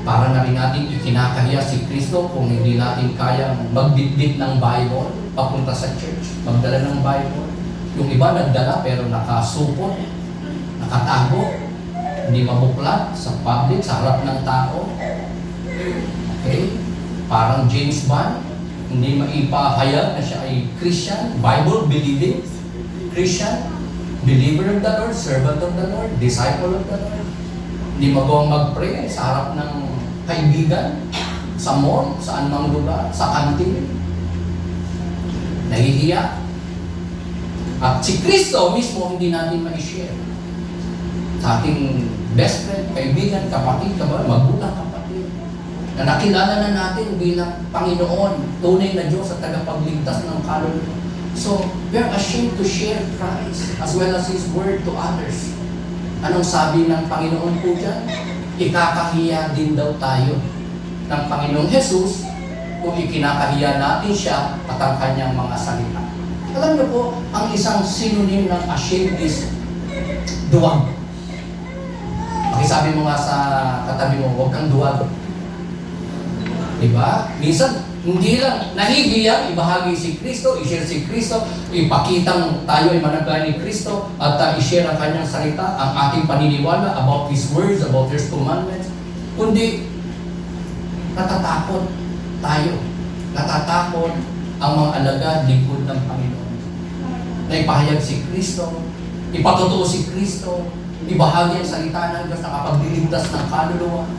para na rin natin ikinakahiya si Kristo kung hindi natin kayang magbitbit ng Bible papunta sa church, magdala ng Bible. Yung iba nagdala pero nakasupot, nakatago, hindi mabuklat sa public, sa harap ng tao. Okay? Parang James Bond, hindi maipahayag na siya ay Christian, Bible-believing Christian, believer of the Lord, servant of the Lord, disciple of the Lord. Hindi magawang mag-pray sa harap ng kaibigan, sa mall, sa anumang lugar, sa kantin. Nahihiya. At si Kristo mismo hindi natin ma-share. Sa ating best friend, kaibigan, kapatid, magulang, kapatid, na nakilala na natin bilang Panginoon, tunay na Diyos at tagapagligtas ng kaluluwa. So, we are ashamed to share Christ as well as His Word to others. Anong sabi ng Panginoon po dyan? Ikakahiya din daw tayo ng Panginoong Jesus kung ikinakahiya natin siya at ang kanyang mga salita. Alam niyo po, ang isang synonym ng ashamed is duwag. Pakisabi mo nga sa katabi mo, huwag kang duwag. Diba? Minsan, hindi lang nahihiya, ibahagi si Kristo, i-share si Kristo, ipakitang tayo ay managaya ni Kristo, at i-share ang kanyang salita, ang ating paniniwala about His words, about His commandments. Kundi, natatakot tayo. Natatakot ang mga alagad, lingkod ng Panginoon. Na ipahayag si Kristo, ipatutuo si Kristo, ibahagi ang salita ng Diyos na kapagliligtas ng kaluluwa,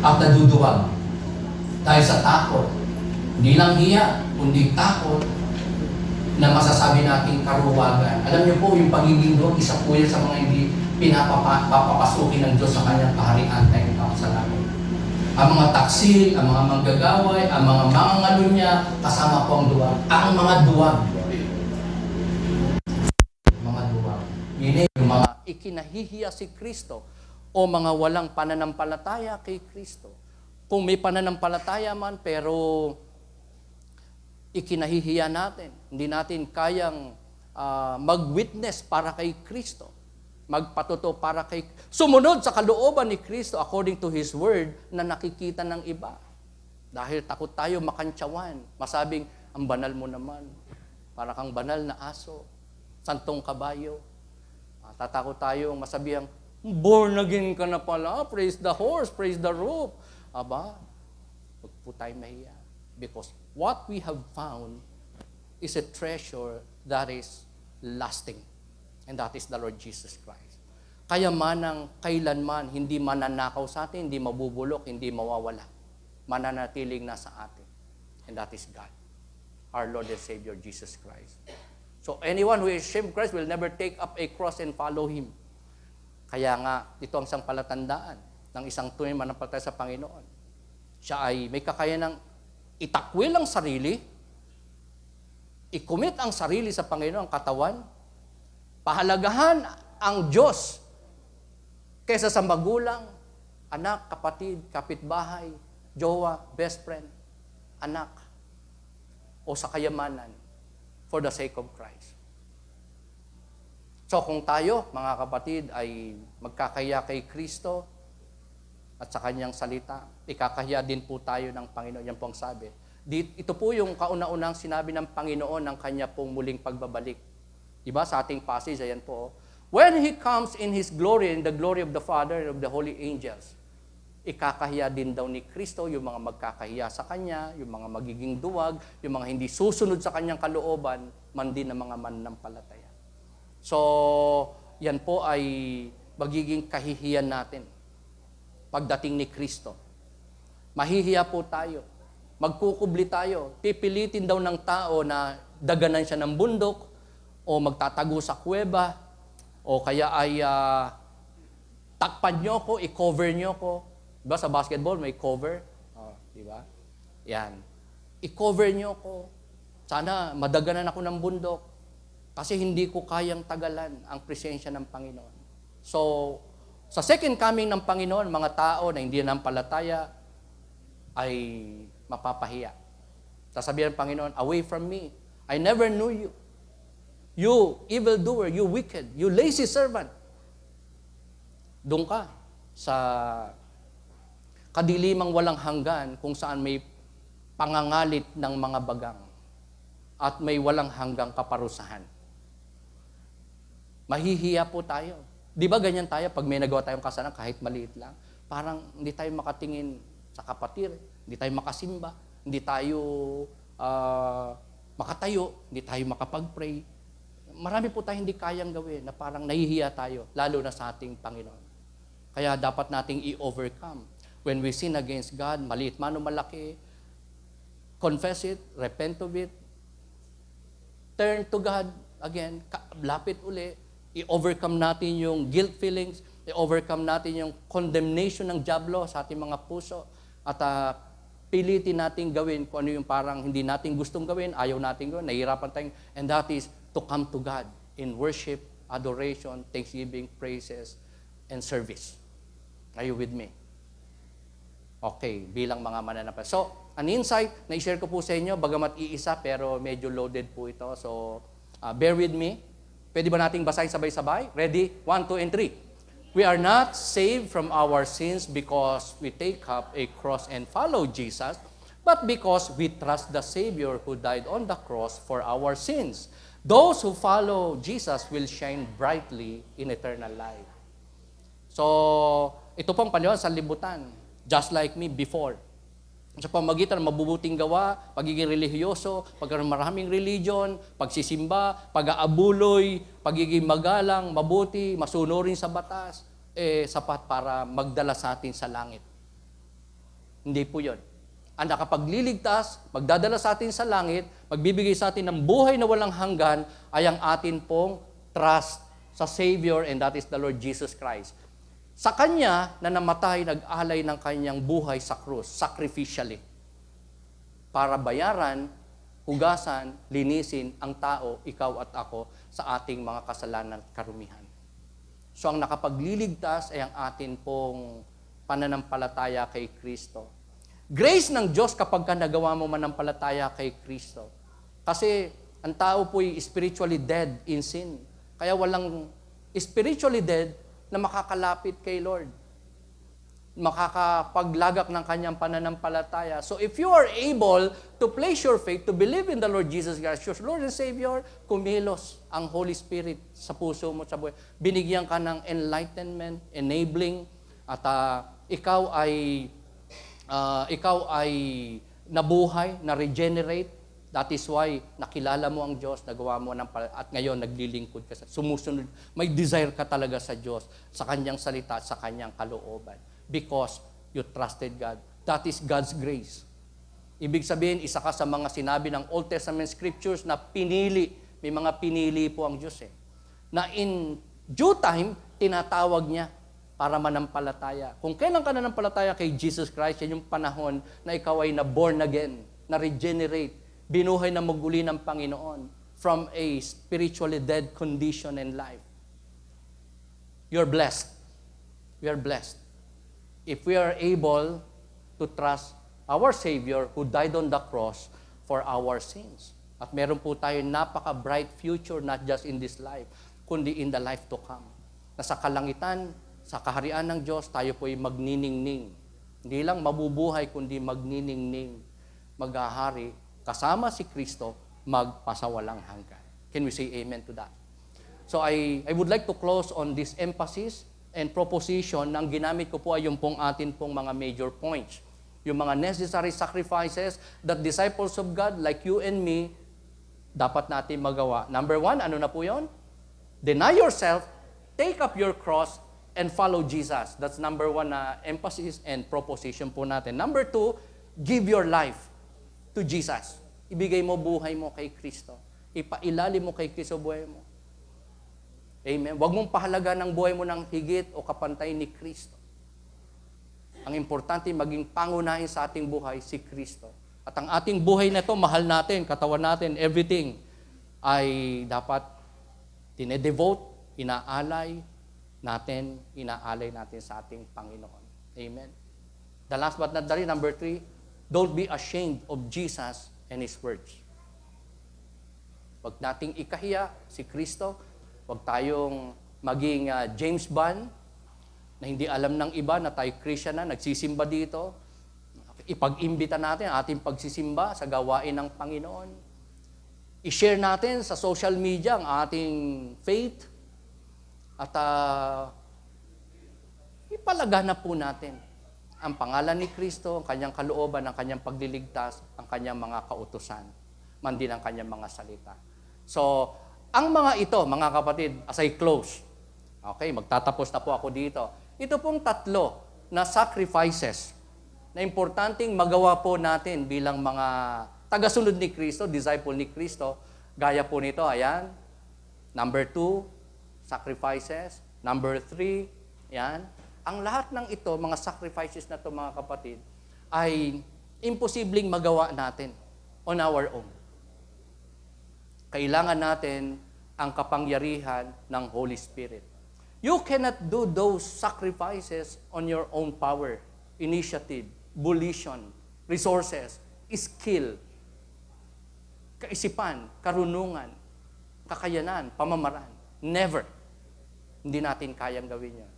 at naduduwag. Dahil sa takot, hindi lang hiya, kundi takot na masasabi nating karuwagan. Alam niyo po, yung pagiging duwag, isa po yan sa mga hindi pinapapasukin ng Diyos sa kanyang kaharian tayo sa langit. Ang mga taksil, ang mga manggagaway, ang mga mangangalunya, kasama po ang duwag. Ang mga duwag. Mga duwag. Yun yung mga ikinahihiya si Kristo o mga walang pananampalataya kay Kristo. Kung may pananampalataya man, pero ikinahihiya natin. Hindi natin kayang mag-witness para kay Kristo. Magpatuto para kay... Sumunod sa kalooban ni Kristo according to His Word na nakikita ng iba. Dahil takot tayo makantsawan. Masabing, ang banal mo naman. Para kang banal na aso. Santong kabayo. Tatakot tayo masabihang, born again ka na pala. Praise the horse, praise the rope. Aba, huwag po tayo mahiya. Because what we have found is a treasure that is lasting. And that is the Lord Jesus Christ. Kaya manang kailanman, hindi mananakaw sa atin, hindi mabubulok, hindi mawawala. Mananatiling nasa atin. And that is God. Our Lord and Savior, Jesus Christ. So anyone who is ashamed of Christ will never take up a cross and follow Him. Kaya nga, ito ang isang palatandaan ng isang tunay manampalataya sa Panginoon. Siya ay may kakayanang itakwil ang sarili, i-commit ang sarili sa Panginoon, ang katawan, pahalagahan ang Diyos kaysa sa magulang, anak, kapatid, kapitbahay, jowa, best friend, anak, o sa kayamanan for the sake of Christ. So kung tayo, mga kapatid, ay magkakahiya kay Kristo at sa Kanyang salita, ikakahiya din po tayo ng Panginoon. Yan po ang sabi. Ito po yung kauna-unang sinabi ng Panginoon ng Kanya pong muling pagbabalik. Diba? Sa ating passage, ayan po. When He comes in His glory, in the glory of the Father and of the holy angels, ikakahiya din daw ni Kristo yung mga magkakahiya sa Kanya, yung mga magiging duwag, yung mga hindi susunod sa Kanyang kalooban, man din ng mga mananampalataya. So, yan po ay magiging kahihiyan natin pagdating ni Kristo. Mahihiya po tayo. Magkukubli tayo. Pipilitin daw ng tao na daganan siya ng bundok o magtatago sa kuweba o kaya ay takpan nyo ko, i-cover nyo ko. Diba sa basketball may cover? Diba? Yan. I-cover nyo ko. Sana madaganan ako ng bundok kasi hindi ko kayang tagalan ang presensya ng Panginoon. So, sa second coming ng Panginoon, mga tao na hindi nanampalataya ay mapapahiya. Sasabihin ng Panginoon, away from me. I never knew you. You evildoer, you wicked, you lazy servant. Doon ka sa kadilimang walang hanggan kung saan may pangangalit ng mga bagang at may walang hanggang kaparusahan. Mahihiya po tayo. Di ba ganyan tayo pag may nagawa tayong kasalanan kahit maliit lang? Parang hindi tayo makatingin sa kapatid, hindi tayo makasimba, hindi tayo makatayo, hindi tayo makapag-pray. Marami po tayo hindi kayang gawin na parang nahihiya tayo, lalo na sa ating Panginoon. Kaya dapat nating i-overcome. When we sin against God, maliit man o malaki, confess it, repent of it, turn to God again, lapit uli, i-overcome natin yung guilt feelings, i-overcome natin yung condemnation ng diablo sa ating mga puso, at pilitin natin gawin kung ano yung parang hindi natin gustong gawin, ayaw natin gawin, nahihirapan tayong, and that is to come to God in worship, adoration, thanksgiving, praises, and service. Are you with me? Okay, bilang mga mananampalataya. So, an insight na i-share ko po sa inyo, bagamat iisa, pero medyo loaded po ito. So, bear with me. Pwede ba nating basahin sabay-sabay? Ready? 1, 2, and 3. We are not saved from our sins because we take up a cross and follow Jesus, but because we trust the Savior who died on the cross for our sins. Those who follow Jesus will shine brightly in eternal life. So, ito pong paniwala sa libutan, just like me before. Sa pamagitan ng mabubuting gawa, pagiging relihiyoso, pagkaroon maraming religion, pagsisimba, pag-aabuloy, pagiging magalang, mabuti, masunurin sa batas, sapat para magdala sa atin sa langit. Hindi po yun. Ang nakapagliligtas, magdadala sa atin sa langit, magbibigay sa atin ng buhay na walang hanggan, ay ang atin pong trust sa Savior, and that is the Lord Jesus Christ. Sa Kanya na namatay, nag-alay ng Kanyang buhay sa krus, sacrificially, para bayaran, hugasan, linisin ang tao, ikaw at ako, sa ating mga kasalanan at karumihan. So ang nakapagliligtas ay ang atin pong pananampalataya kay Kristo. Grace ng Diyos kapag ka nagawa mo manampalataya kay Kristo. Kasi ang tao po'y spiritually dead in sin. Kaya walang spiritually dead na makakalapit kay Lord. Makakapaglagak ng kanyang pananampalataya. So if you are able to place your faith, to believe in the Lord Jesus Christ, your Lord and Savior, kumilos ang Holy Spirit sa puso mo, sa buhay. Binigyan ka ng enlightenment, enabling, at ikaw ay nabuhay, na-regenerate. That is why nakilala mo ang Diyos, nagawa mo at ngayon naglilingkod ka, sumusunod. May desire ka talaga sa Diyos, sa Kanyang salita, sa Kanyang kalooban. Because you trusted God. That is God's grace. Ibig sabihin, isa ka sa mga sinabi ng Old Testament Scriptures na pinili. May mga pinili po ang Diyos na in due time, tinatawag niya para manampalataya. Kung kailan ka nanampalataya kay Jesus Christ, yan yung panahon na ikaw ay na-born again, na-regenerate, binuhay na maguli ng Panginoon from a spiritually dead condition in life. You're blessed. We are blessed. If we are able to trust our Savior who died on the cross for our sins. At meron po tayo napaka-bright future, not just in this life, kundi in the life to come. Na sa kalangitan, sa kaharian ng Diyos, tayo po ay magniningning. Hindi lang mabubuhay, kundi magniningning, maghahari, kasama si Kristo, magpasawalang hanggan. Can we say amen to that? So I would like to close on this emphasis and proposition. Ang ginamit ko po ay yung pong atin pong mga major points. Yung mga necessary sacrifices that disciples of God like you and me, dapat natin magawa. Number 1, ano na po yun? Deny yourself, take up your cross, and follow Jesus. That's number 1 na emphasis and proposition po natin. Number 2, give your life to Jesus. Ibigay mo buhay mo kay Kristo. Ipailalim mo kay Kristo buhay mo. Amen. Huwag mong pahalaga ng buhay mo ng higit o kapantay ni Kristo. Ang importante, maging pangunahin sa ating buhay si Kristo. At ang ating buhay na ito, mahal natin, katawan natin, everything, ay dapat tinedevote, inaalay natin sa ating Panginoon. Amen. The last but not the least, number 3, don't be ashamed of Jesus and His words. Huwag nating ikahiya si Kristo. Huwag tayong maging James Bond, na hindi alam ng iba na tayo Christian na, nagsisimba dito. Ipag-imbita natin ang ating pagsisimba sa gawain ng Panginoon. I-share natin sa social media ang ating faith. At ipalaganap po natin ang pangalan ni Kristo, ang kanyang kalooban, ang kanyang pagliligtas, ang kanyang mga kautusan, man din ang kanyang mga salita. So, ang mga ito, mga kapatid, as I close, okay, magtatapos na po ako dito. Ito pong 3 na sacrifices na importanteng magawa po natin bilang mga tagasunod ni Kristo, disciple ni Kristo. Gaya po nito, ayan. Number 2, sacrifices. Number 3, ayan. Ang lahat ng ito, mga sacrifices na ito, mga kapatid, ay imposibleng magawa natin on our own. Kailangan natin ang kapangyarihan ng Holy Spirit. You cannot do those sacrifices on your own power, initiative, volition, resources, skill, kaisipan, karunungan, kakayanan, pamamaraan. Never. Hindi natin kayang gawin yan.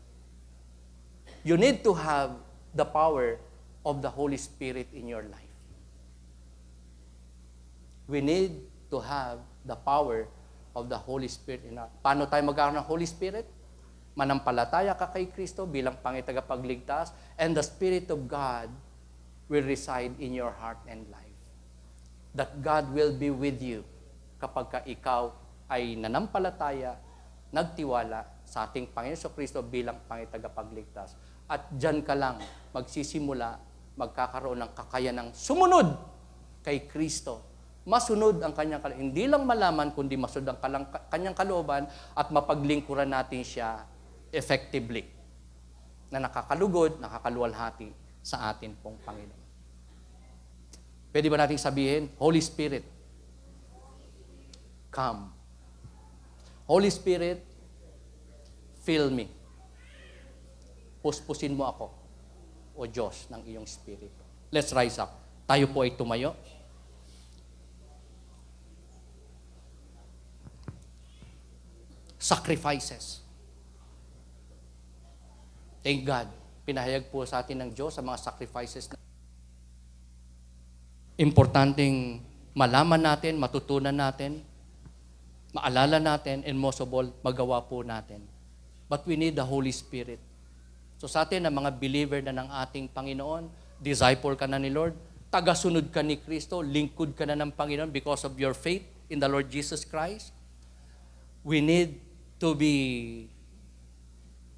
You need to have the power of the Holy Spirit in your life. We need to have the power of the Holy Spirit in us. Paano tayo magkakaroon ng Holy Spirit? Manampalataya ka kay Kristo bilang Pangitagapagligtas, and the Spirit of God will reside in your heart and life. That God will be with you kapag ka ikaw ay nanampalataya, nagtiwala sa ating Panginoon Kristo bilang Pangitagapagligtas. At dyan ka lang magsisimula, magkakaroon ng kakayanang sumunod kay Kristo. Masunod ang kanyang kalooban. Hindi lang malaman, kundi masunod ang kanyang kalooban at mapaglingkuran natin siya effectively na nakakalugod, nakakaluwalhati sa atin pong Panginoon. Pwede ba nating sabihin, Holy Spirit, come. Holy Spirit, fill me. Puspusin mo ako, O Diyos, ng iyong Espiritu. Let's rise up. Tayo po ay tumayo. Sacrifices. Thank God. Pinahayag po sa atin ng Diyos sa mga sacrifices na importanteng malaman natin, matutunan natin, maalala natin, and most of all, magawa po natin. But we need the Holy Spirit. So sa atin, ang mga believer na ng ating Panginoon, disciple ka na ni Lord, tagasunod ka ni Kristo, lingkod ka na ng Panginoon because of your faith in the Lord Jesus Christ, we need to be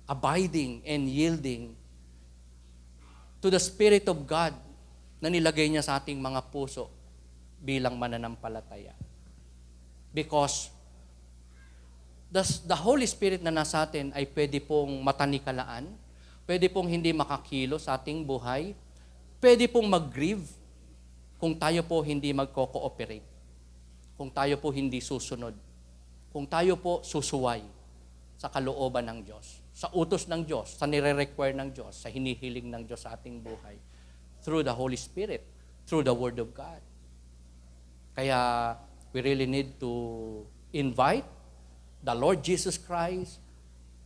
abiding and yielding to the Spirit of God na nilagay niya sa ating mga puso bilang mananampalataya. Because the Holy Spirit na nasa atin ay pwede pong matanikalaan, pwede pong hindi makakilo sa ating buhay, pwede pong mag-grieve kung tayo po hindi magko-cooperate, kung tayo po hindi susunod, kung tayo po susuway sa kalooban ng Diyos. sa utos ng Diyos, sa nire-require ng Diyos, sa hinihiling ng Diyos sa ating buhay through the Holy Spirit, through the Word of God. Kaya we really need to invite the Lord Jesus Christ,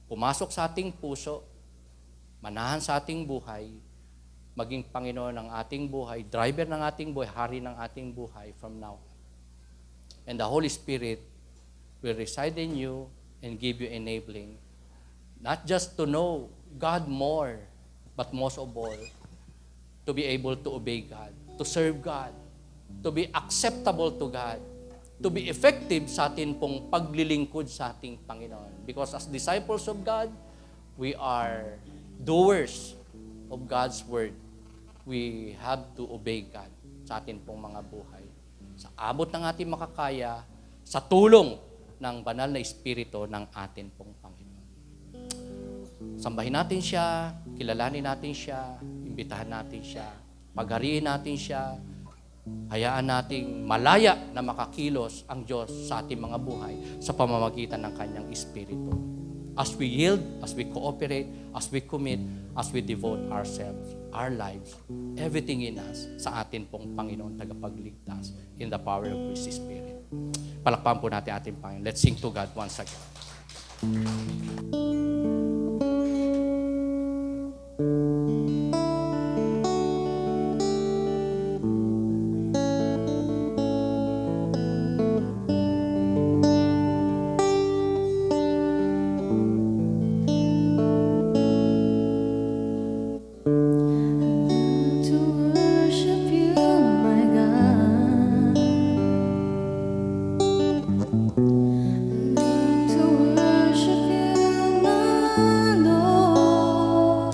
pumasok sa ating puso, manahan sa ating buhay, maging Panginoon ng ating buhay, driver ng ating buhay, hari ng ating buhay from now on. And the Holy Spirit will reside in you and give you enabling, not just to know God more, but most of all, to be able to obey God, to serve God, to be acceptable to God, to be effective sa atin pong paglilingkod sa ating Panginoon. Because as disciples of God, we are doers of God's Word. We have to obey God sa atin pong mga buhay. Sa abot ng ating makakaya, sa tulong ng banal na Espiritu ng atin pong Panginoon. Sambahin natin siya, kilalanin natin siya, imbitahan natin siya, paghariin natin siya, hayaan nating malaya na makakilos ang Diyos sa ating mga buhay sa pamamagitan ng Kanyang Espiritu. As we yield, as we cooperate, as we commit, as we devote ourselves, our lives, everything in us sa atin pong Panginoon tagapagligtas in the power of His Spirit. Palakpakan po natin ating Panginoon. Let's sing to God once again. To worship you, my God. To worship you, my Lord,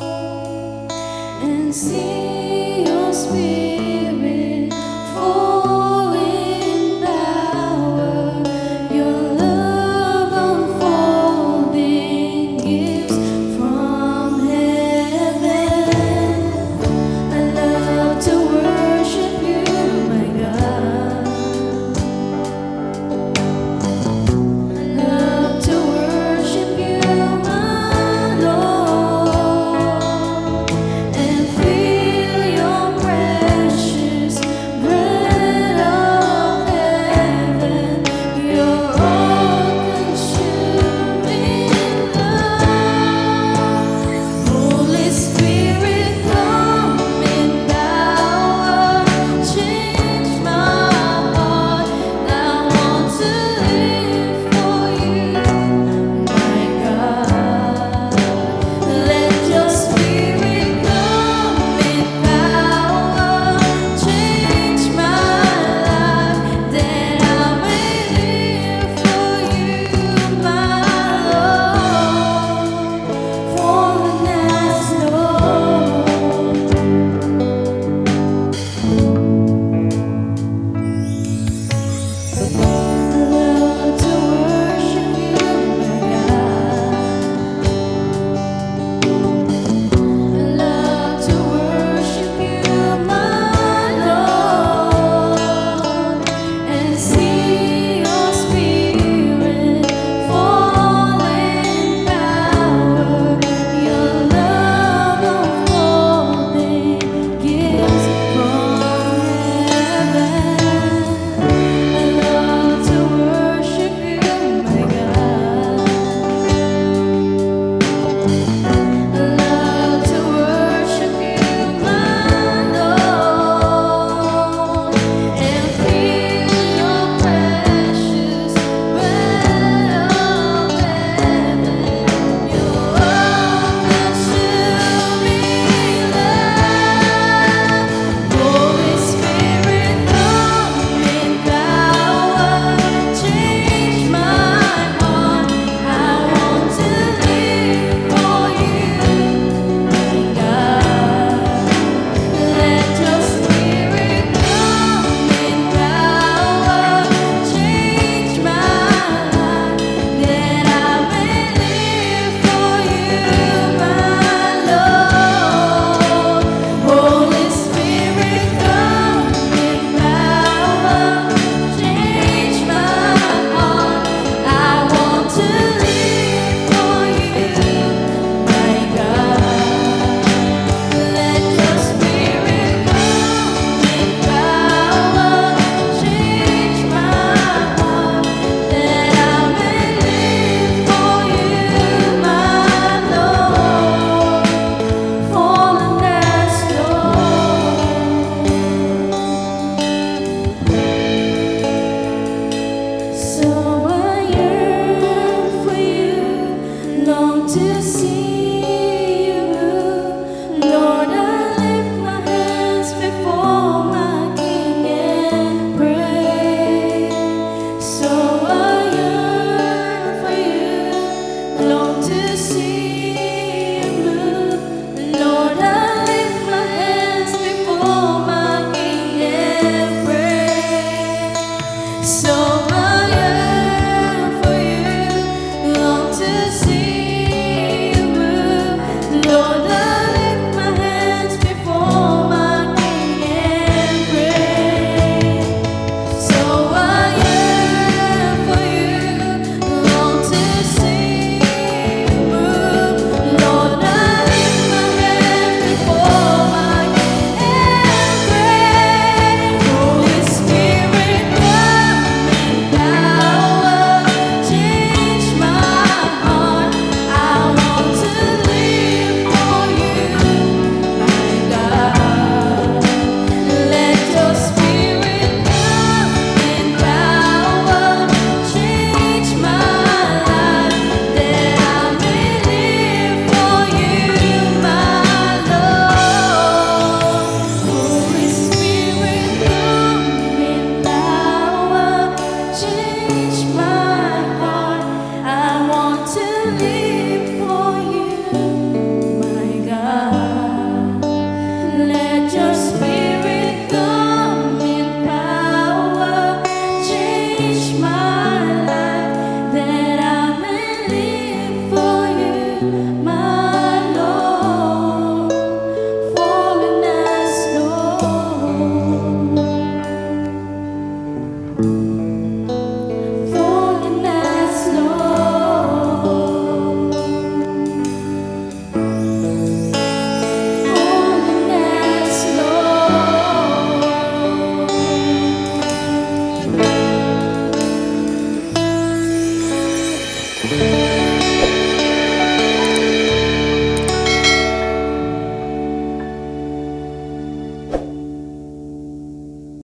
and see your Spirit.